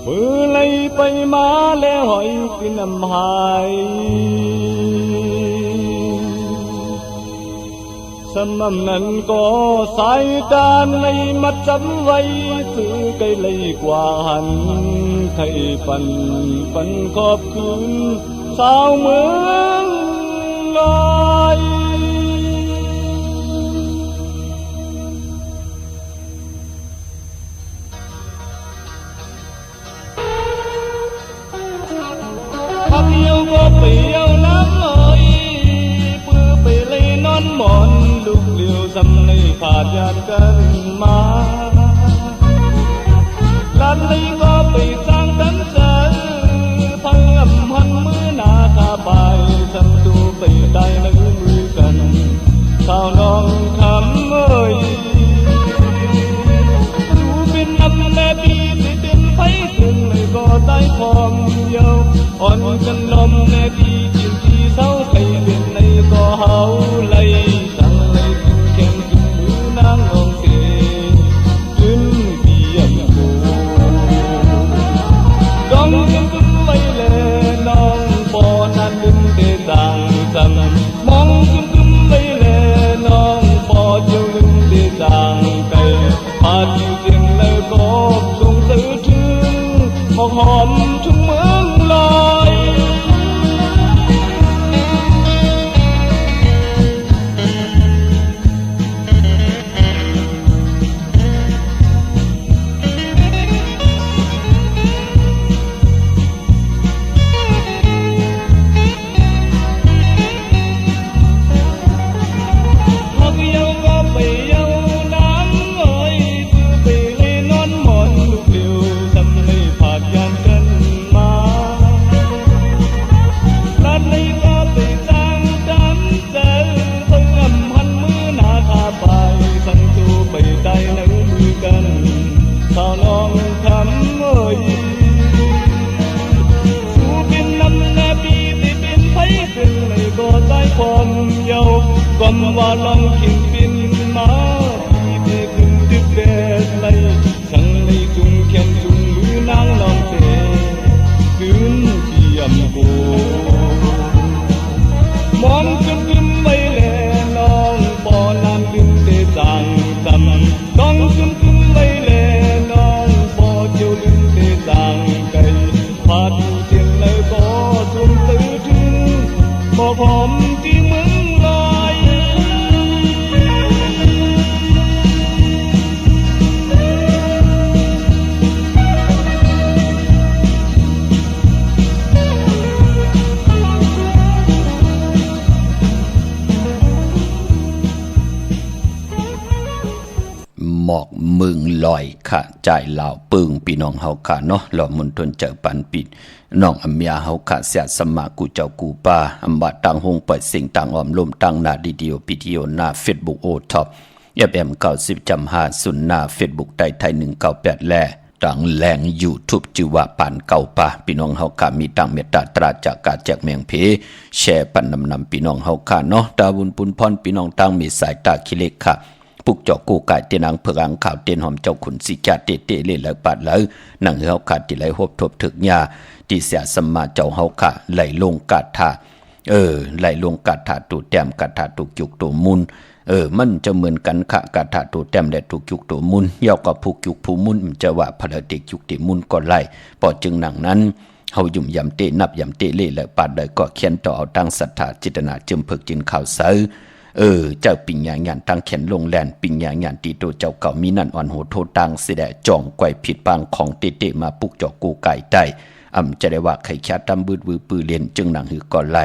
ปือไล่ไปมาแล้วหอยกินน้ำหายสมำนั้นก็สายตาในมัดจำไว้ซื้อไกลเลยกว่าหันไทยปันขอบคืนสาวเมืองลอยพักเดียวก็เปรี้ยวน้ำอ้อยปื้อไปเลยนอนหมอนลูกเลี้ยวสำในขาดยานกันมาลันเลยก็ไปสร้างกันเจอพังอำหันมือหน้าคาบายสัมตูไปได้นักมือกันสาวน้องคำเอ้ยดูเป็นน้ำแม่บีที่เป็นไฟถึงเลยก็ได้พร้อมเยาอ่อนกันลมแม่บีจินที่เศร้าไปเป็นในก็เฮาเลยสั่งเลยถึงแก้มถึงมือนางน้องเตขึ้นเบียมโบดองขึ้นไว้เลยน้องปอนั้นดึงเตต่างจำมองขึ้นไว้เลยน้องปอเจ้าดึงเตต่างไกลพาที่เสียงเลยก็ส่งสื่อถึงหอมชุ่มเมืองลอยม ลอยค่ะจ่ายลาวปึงพี่น้องเฮาค่ะเนาะหล่อมนทนเจอปันปิดน้องอำยาเฮาค่ะเสียสมากูเจ้ากูป้าอำบะตังหงปล่อยสิ่งต่างออมลมตังหน้าดีเดียวพิธีโอหน้า Facebook โอท็อปFM 90.5สุนหน้า Facebook ไทย198แลตังแรง YouTube จิวะปานเก่าป่าพี่น้องเฮาค่ะมีตังเมตตาตราจากกาแจกแมงเพแชร์ปันนำพี่น้องเฮาค่ะเนาะตาบุญปุนพรพี่น้องตังมีสายตาคิเล็กค่ะปุกเจาะกูกายเตนังเผือกอังข่าวเตียนหอมเจ้าขุนสิจาเตเตเล่แล้วปัดแล้วหนังเฮาค่ะที่ไหลหบทบถึกยาที่เสียสมมาเจ้าเฮาค่ะไหลลงกาถาไหลลงกาถาตูแต้มกาถาตุกจุกตัวมุนมันจะเหมือนกันค่ะกาถาตัวแต้มและถูกยุกตัวมุนยาวกับผูกยุกผู้มุนมันจะว่าพระเด็กยุกติมุนก็ไล่พอจึงหนังนั้นเฮายุ่มยำเตนับยำเตเล่และปาดได้ก็เขียนต่อเอาตั้งศรัทธาจิตนาจึมเพิกจินข่าวเสือเจ้าปิญญาญาณตั้งเขียนลงแลนปิญญาญาณตีโตเจ้าเก่ามีนั่นอ่อนโหโทตังเสดจ่องไกวผิดปางของเตมาปุกจอกกูไก่ใต้จะได้ว่าไข่ชาตำบืดวือปือเลียนจึงหนังหือก่อนไล่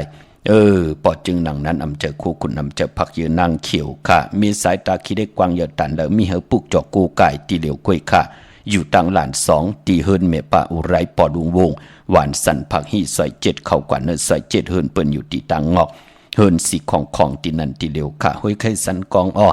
ปอจึงหนังนั้นเจอคู่คุณเจอพักยืนนางเขียวค่ะมีสายตาคิดได้กว้างยอดตันแล้วมีเหอปุกจอกกูไก่ตีเหลียวกล้วยค่ะอยู่ตังหลาน2ตีเฮินเมปะอุไรปอดุงวงหวานสันผักฮีซอย7เข้ากว่าเนื้อซอย7เฮินเปิ้นอยู่ตีตังงอกเฮินสีของตีนันตีเหลียวค่ะห้อยไข่สันกองอ้อ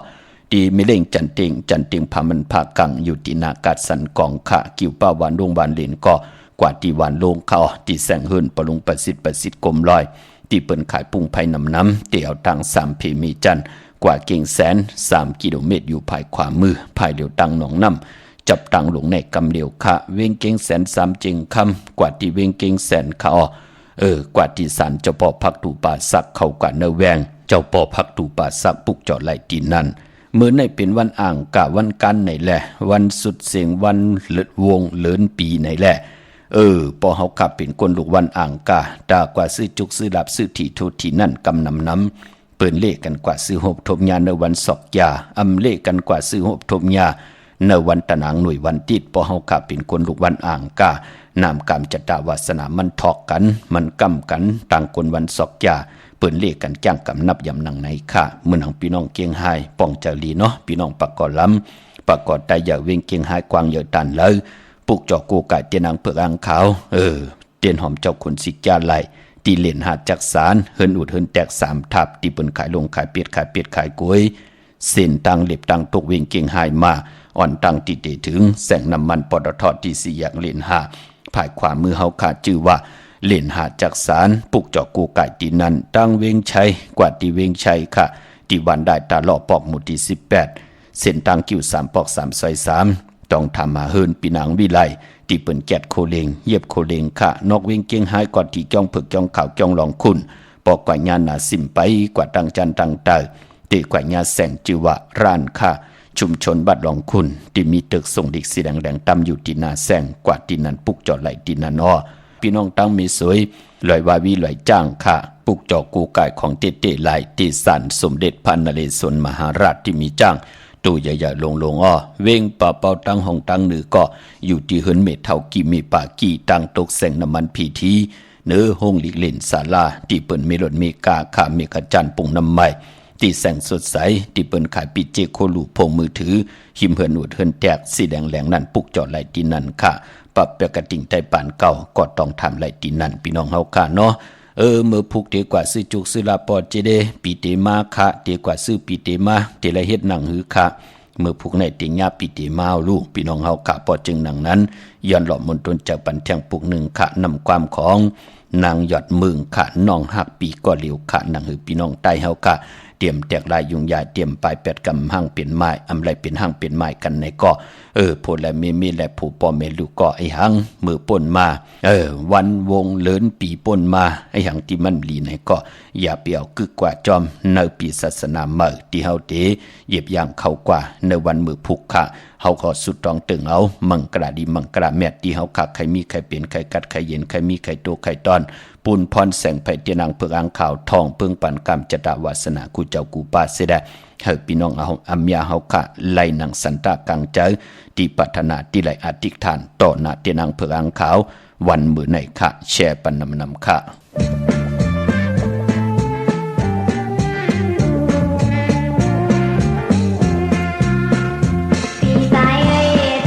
ตีไม่เล่งจันเต็งพามันพากังอยู่ตีนากาดสันกองค่ะกิ่วป้าหวานดวงหวานเหรียญก็กว่าตีหวานลงเขาตีแสงเฮินปะลุงประสิทธิ์กลมลอยตีเปิ้นขายปุ้งไผ่น้ำเตี่ยวตัง3เพมีจันกว่าเก่งแสน3กิโลเมตรอยู่ภายขวามือภายเหลียวตังหนองน้ำจับตังหลงในกำเหลียวค่ะเวงเก่งแสน3จึงคำกว่าที่เวงเก่งแสนเขากว่าที่สารเจ้าป่อพักตูป่าสักเข้ากว่าเนแวงเจ้าป่อพักตูป่าสักปุกจอดไหลตีนั่นเมื่อในเป็นวันอ่างกะวันกันไหนแหละวันสุดเสียงวันเลิดวงเลินปีไหนแหละพอเฮาขับเป็นคนลูกวันอ่างกาตากว่าซื้อจุกซื้อหลับซื้อที่โทที่นั่นกำน้ำเปิ้นเลขกันกว่าซื้อหบทบยาในวันศอกยาเลขกันกว่าซื้อหบทบยาในวันตะนางหน่วยวันติดพอเฮาขับเป็นคนลูกวันอ่างกานามกรรมจตาวาสนามันทอกกันมันกำกันต่างคนวันศอกยาเปิ้นเลขกันจ้างกำนับยำนังในค่ะเมื่อหนังพี่น้องเกียงไฮ้ป้องเจรีเนาะพี่น้องปากกอล้ำปากกอได้อย่าเวงเกียงไฮ้กวางเยอะตันเลยปุกจอกกูไก่เตียนางเผือกอังขาวเตียนหอมเจ้าขุนสิกาไหลตีเหรียญหาดจักสารเฮินอุดเฮินแตก3ทับตีเปิ้นขายลงขายเป็ดขายกล้วยเส้นตังเล็บตังตกเวงเกียงไฮ้มาอ่อนตังติเตถึงแสงน้ำมันปตทที่4แยกเหรียญ5ภายขวามือเฮาขาดชื่อว่าเหรียญหาดจักสารปุกจอกกูไก่ตีนั้นตังเวงชัยกว่าตีเวงชัยค่ะตีวันได้ตาลอปอกหมู่ที่18เส้นตังกิ้ว3ปอก3ซอย3ต้องทำมาเฮินปีนางวิไลที่เปิ้นแกดโคเลงเยียบโคเลงค่ะนอกเวงเกียงไฮ้ก่อนที่จ้องผึกจ้องข่าวจ้องลองคุณปอกกว่างานน่ะสิมไปกว่าตังจันตังเตอตีกว่างานแสงจิวะร้านค่ะชุมชนบัดลองคุณที่มีตึกส่งเด็กสีแดงๆตำอยู่ที่นาแสงกว่าที่นั้นปุกจอดไหลที่นั้นอ้อพี่น้องตั้งมีสวยลอยวาวีลอยจ้างค่ะปุกจอกูกายของเตไหลที่สันสมเด็จพระนเรศวรมหาราชที่มีจ้างตู้ใหญ่ๆลงอ้อเวงป่าเป่าตั้งห้องตั้งหนือก็อยู่ที่เฮินเมทเท่ากี่มีป่ากี่ตั้งตกแสงน้ำมันพีทีเนื้อห้องลิเล่นศาลาที่เปิ้นเมลดเมกาขาเมกจันปุ่งน้ำใหม่ที่แสงสดใสที่เปิ้นขายปิเจโคลูพงมือถือหิมเฮินอุดเฮินแตกสีแดงแหลงนั่นปุกจอดไหลที่นั่นค่ะปรับปกติงไต้ปานเก่าก็ต้องทำไหลที่นั่นพี่น้องเฮาค่ะเนาะเมื่อผูกเดีกว่าซื้อจุกซื้อลาปอดเจเดปีเตมาค่ะเดีกว่าซื้อปีเตมาเตละเฮ็ดหนังหือค่ะเมื่อผูกในติงญาปีเตมาลูกพี่น้องเฮาค่ะปอจึงหนังนั้นย้อนหลอมมนตนจากปันแทงปุกหนึ่งค่ะนำความของนางหยอดมึงค่ะน้องหักปีก็เหลียวค่ะหนังหือพี่น้องใต้เฮาค่ะเตรียมแตกลายยุงยาเตรียมปลาย8กำหั่งเป็นไม้ไรเป็นหั่งเป็นไม้กันในก็โพดและมีและผู้พ่อแม่ลูกก็ไอ้หังมือป่นมาวันวงเลินปีป่นมาไอ้หังที่มันลีในก็อย่าเปียวกึกกว่าจอมในปีศาสนาเมื่อที่เฮาเตเหยียบย่างเข้ากว่าในวันมือผูกค่ะเฮาก็สุดต้องตึงเอามังกราดีมังกราแม่ที่เฮาคักใครมีใครเปลี่ยนใครกัดใครเย็นใครมีใครโตใครตอนปูนพรแสงไผเตียนางเพิกอังข่าวทองเพิงปันกรรมจตาวาสนากูเจ้ากูป้าเสดะเฮาพี่น้องเอาอัมยาเฮาค่ะไล่นังสันตากังเจอที่ปัฒนาที่ไหลอธิษฐานต่อหน้าเตียนางเพิกอังข่าววันมื้อไหนค่ะแชร์ปันนำค่ะพี่สายเอ้ย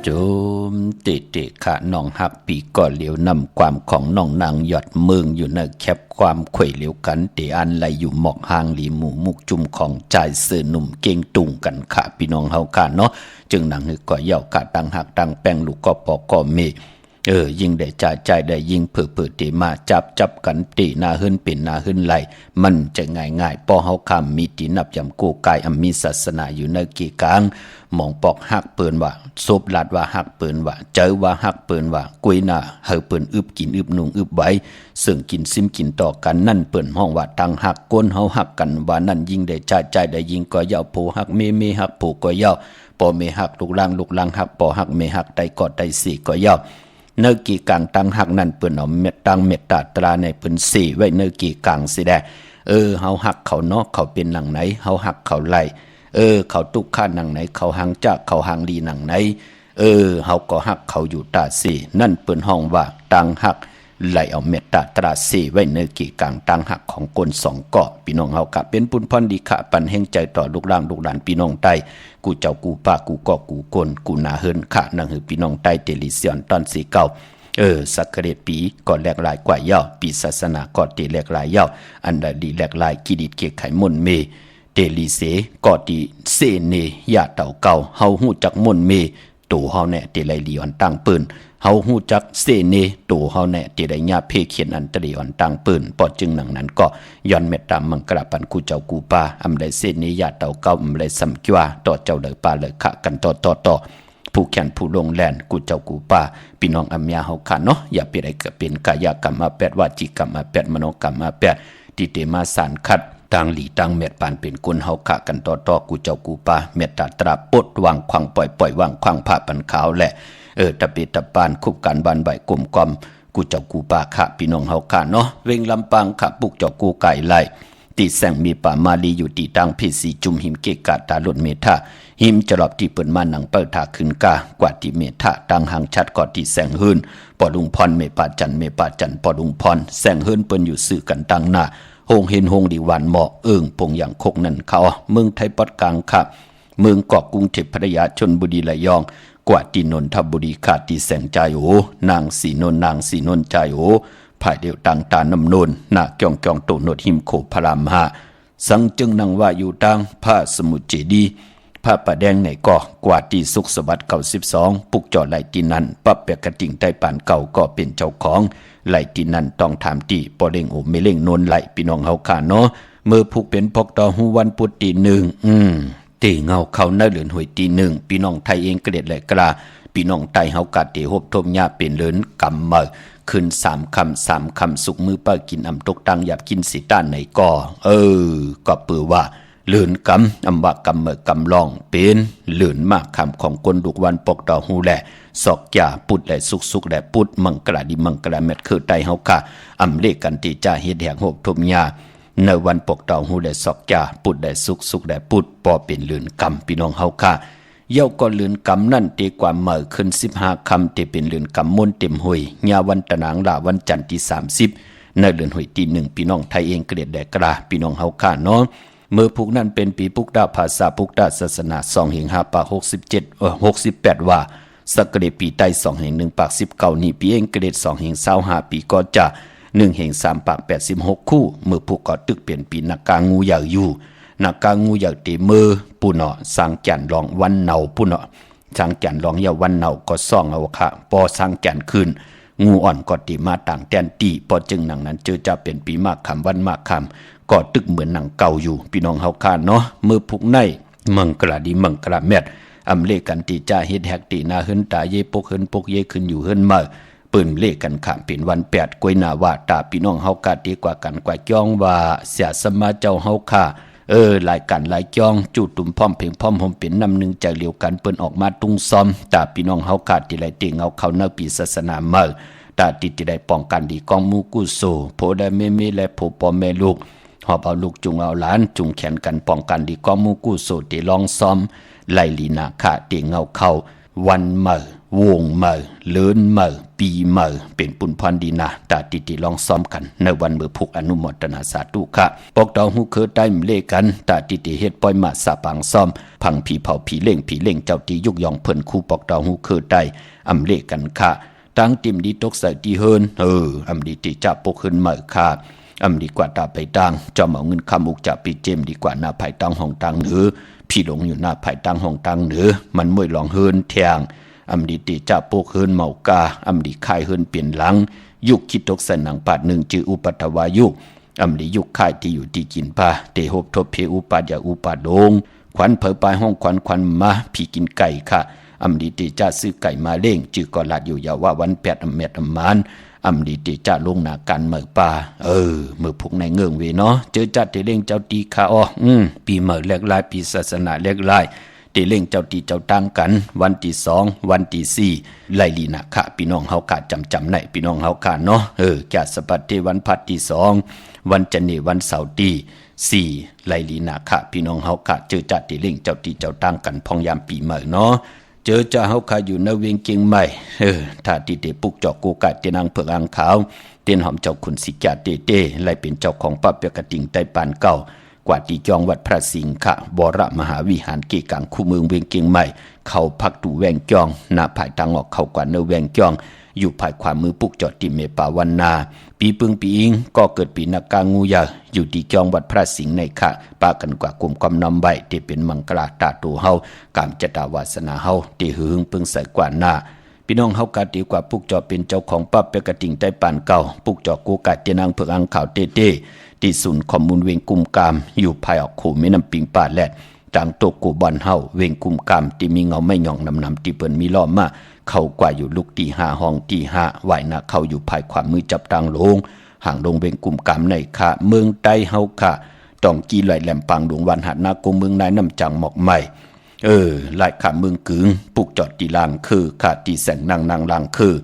โจมเตะขะน้องหักปีก่อนเหลียวนำความของน้องนางหยอดเมืองอยู่ในแคบความเขวยเหลียวกันเตอันไหลอยู่หมอกหางหลีหมู่มุกจุ่มของใจเสือหนุ่มเก่งตุงกันค่ะพี่น้องเฮากันเนาะจึงหนังนึกก่อเย่าขาตังหักตังแป้งลูกก็ปอกก็เมยิ่งได้ใจได้ยิ่งเผื่อเตมาจับกันตีหน้าหึ้นเป็นหน้าหึ้นไหลมันจะง่ายปอเฮาคำมีตีนับยำกูกายมีศาสนาอยู่ในกีกลางมองปอกหักเปินว่าซบลาดว่าหักเปินว่าเจอว่าหักเปินว่ากุยหน้าเฮาเปินอึบกินอึบนุ่งอึบไว้ซึ่งกินซิมกินต่อกันนั่นเปินห้องว่าตังหักก้นเฮาหักกันว่านั่นยิ่งได้ใจได้ยิ่งก็เย่าโผหักเมหักโผก็เย่าปอเมหักลูกลังหักปอหักเมหักไตกอดไตสี่ก็เย่าเนื้อกี่กลางตังหักนั่นเปิ่นเอาเม็ดตังเม็ดตาตราในเปิ่นสี่ไว้เนื้อกี่กลางสิแดเฮาหักเขาเนาะเขาเป็นหนังไหนเฮาหักเขาไหลเขาตุกข้าหนังไหนเขาหางจ้าเขาหางลีหนังไหนเฮาก็หักเขาอยู่ตาสี่นั่นเปิ่นห้องว่าตังหักไหลเอาเม็ดตาตราสี่ไว้เนื้อกี่กลางตังหักของกลสองเกาะพี่น้องเฮากะเป็นปุนพรดีขะปันแห่งใจต่อลูกหลานพี่น้องใต้กูเจ้ากูป้ากูก็กูกลกูนาเฮินขะนังหือพี่น้องใต้เตลิเซียนตอนสีเก่าสักเกตปีก่อนแหลกลายกว่าเย่าปีศาสนาก่อนเตแหลกลายเย่าอันใดดีแหลกลายกิดิดเกไขมนเมเตลิเสก่อดีเสเนยาเต่าเก่าเฮาหู้จักมนเมตู่เฮาแน่เตไลลีอ่อนตั้งปืนเฮาหู้จักเสเนตู่เฮาแน่เตไดญาเพเขียนอันตรีอ่อนตั้งปืนปอจึงหนังนั้นก็ย้อนเมตตามังกระปันกูเจ้ากูปาอำไดเสเนยาเต่าเก่าอำไดสัมจัวต่อเจ้าเลยปาเลยขะกันต่อผู้แขนผู้ลงแลนกูเจ้ากูป่าพี่น้องอัมยาเฮาค่ะเนาะอย่าไปได้ก็เป็นกายกรรมมาแปดวาจีกรรมมาแปดมโนกรรมมาแปดติเตมาสารคัดต่างหลีต่างเม็ดปานเป็นคนเฮาค่ะกันต่อกูเจ้ากูป่าเม็ดตาตราปดวางขวางปล่อยวางขวางผ้าปันขาวแหละตะเปตะปานคุบกันบานใบกลมกอมกูเจ้ากูป่าค่ะพี่น้องเฮาค่ะเนาะเวงลำปางค่ะปุกเจ้ากูไก่ไล่ตีแสงมีป่ามาลีอยู่ตีตังเพสีจุมหิมเกกาตาลุนเมธาหิมจรอบที่เปิดมาหนังเปิดถาขึ้นกากว่าที่เมธาตังหางชัดกอดที่แสงหืนปอดุงพรเมปาจันปอดุงพรแสงหืนเปิ้นอยู่สื่อกันตังหน้าโฮงเห็นโฮงดีวันเหมาะพงอย่างคกนั่นเขาเมืองไทยปอดกลางค่ะเมืองเกาะกรุงเทพพัทยาชลบุรีระยองกว่าที่นนทบุรีขาดที่แสงใจโอนางสีนนใจโอภายเดียวต่างตาน้ำนนหน้าเกี่ยงโตโนดหิมโคพรามหาสังจึงนังว่าอยู่ต่างพระสมุทรเจดีพระประแดงในก่อกว่าที่สุขสวัสดิ์เก่า12ปุกจอไหลที่นั้นปับแปกกระติ่งใต้ปานเก่าก็เป็นเจ้าของไหลที่นั้นต้องถามที่ปอเล่งโอเมเล่งนนไหลพี่น้องเฮาค่ะเนาะเมื่อผูกเป็นพกต่อหูวันพุธตีหนึ่งตีเงาเข้าเนื้อเหลือนหวยตีหนึ่งพี่น้องไทยเองเกลียดไหลกล้าพี่น้องไทยเฮากะเตหบทมญาเป็นเหลือนกำเมอขึ้น3 คำสุกมือป้ากินอำตกตังหยับกินสิต้านไหนก็ก็เปือว่าเลื่อนกำอำว่ากำเมื่อกำลองเป็นเลื่อนมากคำของคนดุกวันปกต่อหูแหละสอกยาปุดแหละสุกแหละปุดมังกระดิมังกระเม็ดคือไตเฮาค่ะอำเลกันติจ่าเฮ็ดแหงหบทมยาในวันปกต่อหูแหละสอกยาปุดแหละสุกแหละปุดปอเป็นเลื่อนกำพี่น้องเฮาค่ะเย่าก็เลือนกำนั่นตีกว่าเมื่อขึ้น15 คำตีเป็นเลือนกำมนเต็มหุยญาวันตะนางลาวันจันทร์ที่30ในเลือนหุยที่1พี่น้องไทยเองเกลียดแดกราพี่น้องเฮาค่ะเนาะเมื่อพุกนั้นเป็นปีปุกดาภาษาปุกดาศาสนา2 เหง5 ปาก68ว่าสักเกลียปีใต้2 เหง1 ปาก19นี่ปีเองเกลียด2 เหง25ปีก็จะ1 เหง3 ปาก86คู่เมื่อพุกก็ตึกเปลี่ยนปีนักกางูใหญ่อยู่นักกางูอยากตีมือปุ่นเนาะสังแก่นลองวันเนาปุ่นเนาะสังแก่นลองยาวันเนาก็ซ่องเอาค่ะปอสังแก่นคืนงูอ่อนก็ตีมาต่างแตนตีปอจึงหนังนั้นเจอจะเป็นปีมากคำวันมากคำก็ตึกเหมือนหนังเก่าอยู่พี่น้องเฮาค่ะเนาะมือพุกในมังกระดีมังกระแมดอำเลกันตีจ้าเฮ็ดแฮกตีนาเฮินตาเยปกเฮินปกเยขึ้นอยู่เฮินมาปืนเลขกันข้ามเป็นวัน8กวยนาว่าตาพี่น้องเฮากะดีกว่ากันกว่าจ้องว่าเสียสมาเจ้าเฮาค่ะหลายกันหลายจ้องจูตุ่มพร้อมเพ่งพร้อมผมเป็นนำหนึ่งใจเหลียวกันเปิ้นออกมาตุ้งซ้อมตาพี่น้องเฮาขาดที่ไรเตียงเอาเข้าเนื้อปีศาสนาเมื่อตาติดที่ได้ป้องกันดีกองมูกุโซโพได้เมและโพปอแม่ลูกหอบเอาลูกจุงเอาหลานจุงแขนกันป้องกันดีกองมูกุโซตีลองซ้อมไล่ลีนาขาเตียงเอาเข้าวันเมื่อ วงเมื่อเลินเมื่อปีเมื่อเป็นปุนพันดีนาตาติลองซ้อมกันในวันมือผูกอนุโมทนาสาธุค่ะปอกดาวหูคือได้เลกันตาติเฮ็ดปล่อยมาสาปังซ้อมพังผีเผาผีเล่งเจ้าตียุกยองเพิ่นคู่ปอกดาวหูคือได้อำเลกันค่ะตั้งติมดีตกใส่ดีเฮินอำดีติจับปกขึ้นเมื่อค่ะอำดีกว่าตาไปตังจอมเอาเงินคำอุกจะปีเจมดีกว่าหน้าภายตังห้องตังเหนือพี่หลงอยู่หน้าภายตังห้องตังเหนือมันมวยหลองเฮินแทงอำดีติจะโปกเฮินเมากาอำดีคายเฮินเปลี่ยนหลังยุกคิดตกใส่หนังปาดหนึ่งจืออุปัตวายุกอำดียุกคายที่อยู่ที่กินปาเตหบทบเพอุปาดยาอุปาดลงขวัญเผยปลายห้องขวัญมาพี่กินไก่ค่ะอำดีติจะซื้อไก่มาเล่งจือกอลาดอยู่ยาว่าวันแปดอำเม็ดอำมานอำดีติจะลงหนาการเมื่อป่ามือพุกในเงื่องเวเนาะเจอจัดที่เล่งเจ้าตีขาปีเมื่อแลกลายปีศาสนาแลกลายที่เล่งเจ้าตีเจ้าตั้งกันวันที่2วันที่4ไลลีนะค่ะพี่น้องเฮาขาดจำไหนพี่น้องเฮาขาดเนาะแก่สปัตติวันพัดที่2วันจันทร์วันเสาร์ที่4ไลลีนะค่ะพี่น้องเฮาขาดเจอจัดที่เล่งเจ้าตีเจ้าตั้งกันพองยามปีเมื่อเนาะเจอจะเฮาขาอยู่ในเวียงเกียงใหม่ถ้าที่เตปุกจอกกูกะเตนังเผือกอังขาวเตียนหอมเจ้าขุนสิกาเตไล่เป็นเจ้าของป้าเปียกติงใต้ปานเก่ากว่าที่จองวัดพระสิงห์ค่ะบรมหาวิหารเกกังคู่เมืองเวียงเกียงใหม่เข้าพักตูแวงจองหน้าภายทางออกเข้ากว่าเนแวงจองอยู่ภายขวามือปุกจอดติเมปาวันนาปีปึงปีอิงก็เกิดปีนักกางูยาอยู่ที่จองวัดพระสิงห์ในค่ะปากันกว่ากลุ่มกำนำใบที่เป็นมังกรตาตูเฮากามจตาวาสนาเฮาที่หึงปึงใส่กว่าหน้าพี่น้องเฮากาดีกว่าปุกจอเป็นเจ้าของป้าเปกระติ่งใต้ปานเก่าปุกจอกูกะเตนางเผือกอังขาวเต้ที่ศูนย์ข้อมูลเวงกุมกามอยู่ภายออกขู่แม่น้ำปิงป่าแลดจางโตกูบอนเฮาเวงกุมกามที่มีเงาไม่หย่องนำที่เปิ้นมีล้อมมาเข้ากว่าอยู่ลูกที่5ห้องที่5ไหวหน้าเข้าอยู่ภายความมือจับตังลงห่างลงเวงกุมกามในค่ะเมืองใต้เฮาค่ะต้องกี้ไหลแหลมปังดวงวันหัดนากุมเมืองนายน้ำจังหมอกใหม่หลายขาเมืองกึงปุกจอดตีลางคือขาตีแสงนางลางคือ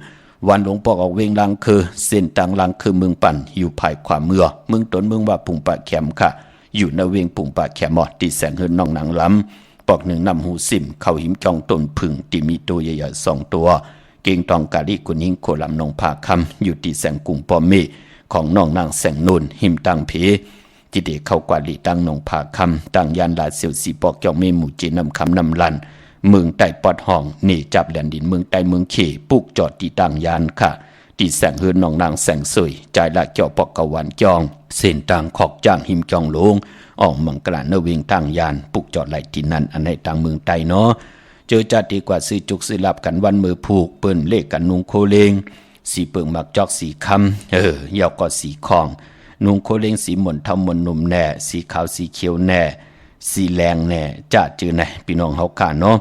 วันหลวงปอกออกเวงลางคือเส้นต่างลางคือเมืองปั่นอยู่ภายขวาเมืองตนเมืองว่าปุ่งปะแขมค่ะอยู่ในเวงปุ่งปะแขมหมอดตีแสงเฮินน้องนางล้ำปอกหนึ่งนำหูซิมเข้าหิมจองต้นพึ่งที่มีตัวใหญ่ๆ2ตัวเก่งตองกาลิกุนิงโคลำนองผาคำอยู่ที่แสงกุ่งปอมเมของน้องนางแสงนุ่นหิมตังเพจิเดเข้ากว่าลีตั้งนองผาคำตั้งยานลาเสียวสีปอกจองเมหมู่จีนำคำนำลันเมืองใต้ปอดห้องนี่จับแดนดินเมืองใต้เมืองเขปุกจอดที่ตั้งยานค่ะที่แสงเฮือนน้องนางแสงสวยใจละเจ้าปอกกวันจองเส้นต่างขอกจ้างหิมจองลงออกมังกรเนเวงตั้งยานปุกจอดไหลที่นั่นอันในต่างเมืองใต้เนาะเจอจัดดีกว่าซื้อจุกซื้อลับกันวันมือผูกเปิ้นเลขกันนุงโคเลงสีเปิงมักจอกสีคำยาวก็สีคองนุงโคเลงสีหม่นทำมนนุ่มแน่สีขาวสีเขียวแน่สีแรงแน่จะจือไหนพี่น้องเฮาค่ะเนาะ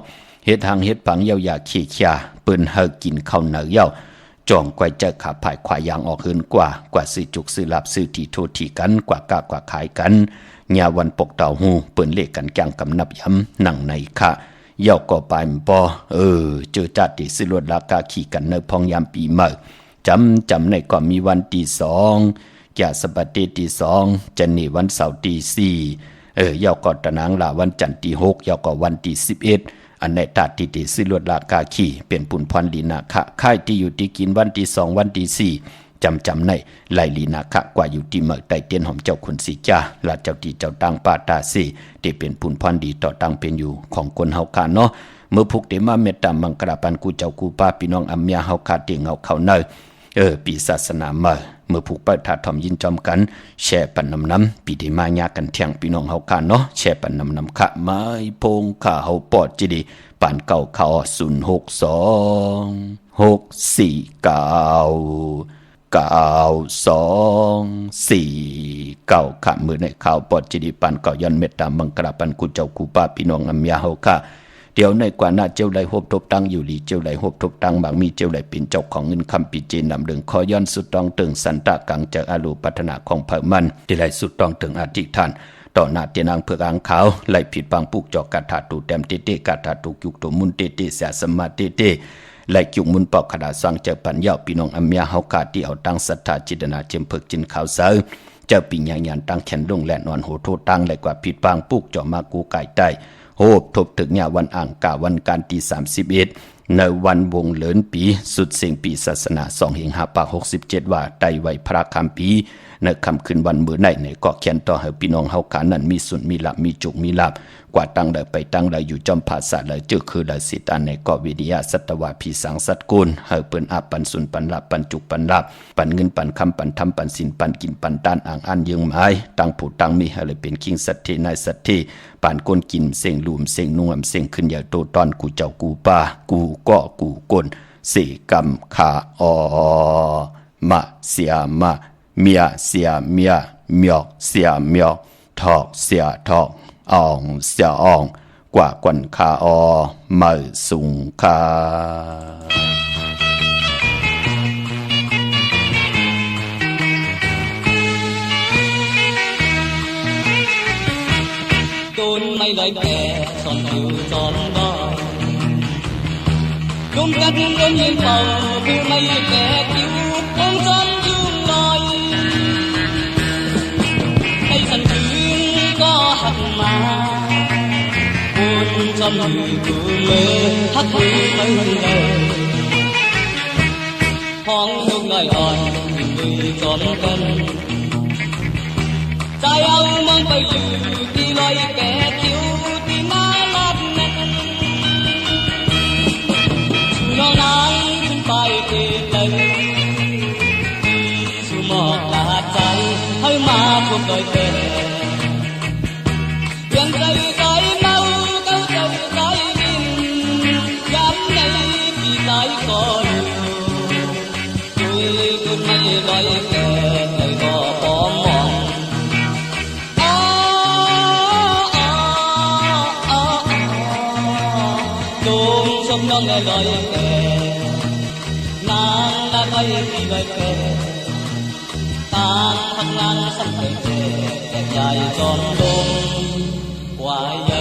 เฮ็ดทางเฮ็ดผังเยาวยาขี้ขยาเปิ้นเฮากินข้าวเหนียวเยาจองไกวเจอขาภายขวายางออกเฮินกว่าซื้อจุกซื้อลับซื้อที่โทษที่กันกว่ากะกว่าขายกันญาวันปกเต่าหูเปิ้นเลขกันจังกำนับย้ำหนังในค่ะเยาก็ปลายปอเจอจัดที่ซื้อรถราคาขี่กันเนพองยามปีใหม่จำในก็มีวันที่2แก่สปฏิที่2จันนี่วันเสาร์ที่4เยาก็ตะนางลาวันจันทร์ที่6เยาก็วันที่11อันในตาติซื้อรถราคาขี่เป็นปุ่นพรลีนาคะค่ายที่อยู่ที่กินวันที่2วันที่4จำในไลลีนาคะกว่าอยู่ที่เมืองใต้เตียนหอมเจ้าขุนศรีจ้าลาเจ้าที่เจ้าตังปาตาสีที่เป็นปุ่นพรดีต่อตังเป็นอยู่ของคนเฮาคาเนาะเมื่อพุกเตมาเมตตามังกรปันกูเจ้ากูป้าพี่น้องอัมยาเฮาคาเตียงเฮาเขาเนปีศาสนาเมื่อผูกเปิดถาทอมยินจอมกันแช่ปันน้ำปีที่มายากันเที่ยงพี่น้องเฮาคาเนาะแช่ปันน้ำค่ะไม้พงข้าเฮาปอดจีดีปานเก่าเขา062 649 9249ค่ะมือในข่าวปอดจีดีปันเก่ายันเมตตามังกรปันกูเจ้ากูป้าพี่น้องอัมยาเฮาค่ะเดี๋ยวในกว่าหน้าเจ้าไหลหบทบตั้งอยู่หลีเจ้าไหลหบทบตั้งบางมีเจ้าไหลเป็นเจ้าของเงินคำปีเจนนำเดิงคอย้อนสุดต้องตึงสันตะกังจากอาลูพัฒนาของเผ่ามันที่ไหลสุดต้องตึงอธิษฐานต่อหน้าเตียนางเผือกอังขาวไหลผิดบางปุกจอกกาถาตูแต้มเตกาถาตูยุกตัวมุนเตเสียสมาเตไหลจุกมุนปอกขดาสังเจ้าปัญญาพี่น้องอัมยาเฮากาที่เอาตั้งศรัทธาจิตนาเจมเผือกจินขาวเสือเจ้าปิญญาญาณตั้งแขนลงแหลนอนโหโทตั้งไหลกว่าผิดบางปุกจอมากูไก่ใต้โหบทบถึงญาวันอ่างกาวันการที่31 ในวันวงเลินปีสุดเสียงปีศาสนา2567ว่าได้ไว้พระคำปีในคำคืนวันมื้อไหนในก็เขียนต่อให้พี่น้องเฮาขานั้นมีสุนมีลาภมีจุกมีลาภกว่าตั้งได้ไปตั้งได้อยู่จอมภาษาเลยจึกคือได้สิตอันในก็วิทยาสัตวะพิสังสัตกุลให้เปิ้นอาปันสุนปันลาภปันจุกปันลาภปันเงินปันคำปันธรรมปันศีลปันกินปันด้านอ่างอันยืงหมายตั้งผู้ตั้งมีให้เลยเป็นคิงสัตถินายสัตถิปานก้นกินเสียงลุมเสียงนุ่มเสียงขึ้นอย่าโตตอนกูเจ้ากูป่ากูก็กูก้นสี่กำขาอมาเสียมาเมียเสียเมียเมียกเสียเมียกทอกเสียทอกอ่องเสียอ่องกว่ากวนขาอมาสุงคาไม่ได้แก่ซ่อนอยู่จอนบ้านร่วมกันร่วมยืนเฝ้าคือไม่แก่คิวคงซ้อนยุ่งลอยให้สันคืนก็หักมาบุญจำอยู่กูเลยหักมือไม่เลยห้องลูกน้อยอ่อนมือจอนกันใจเอามันไปอยู่ที่ลอยแก่คิวที่น่ารักนั้นน้องนางขึ้นไปเกิดเลยสู่หมอกลาดใจให้มาพบดอยแก่เพียงใจใจเมาเก้าใจใจบินย้ำในที่ใจก็อยู่ด้วยคุณไม่ลอยแก่เลยก็พอมองน้องลอยแก่นางละไปที่ลอยแก่ตางทำงานสำเร็จแต่ใหญ่จอมลงกว่าใหญ่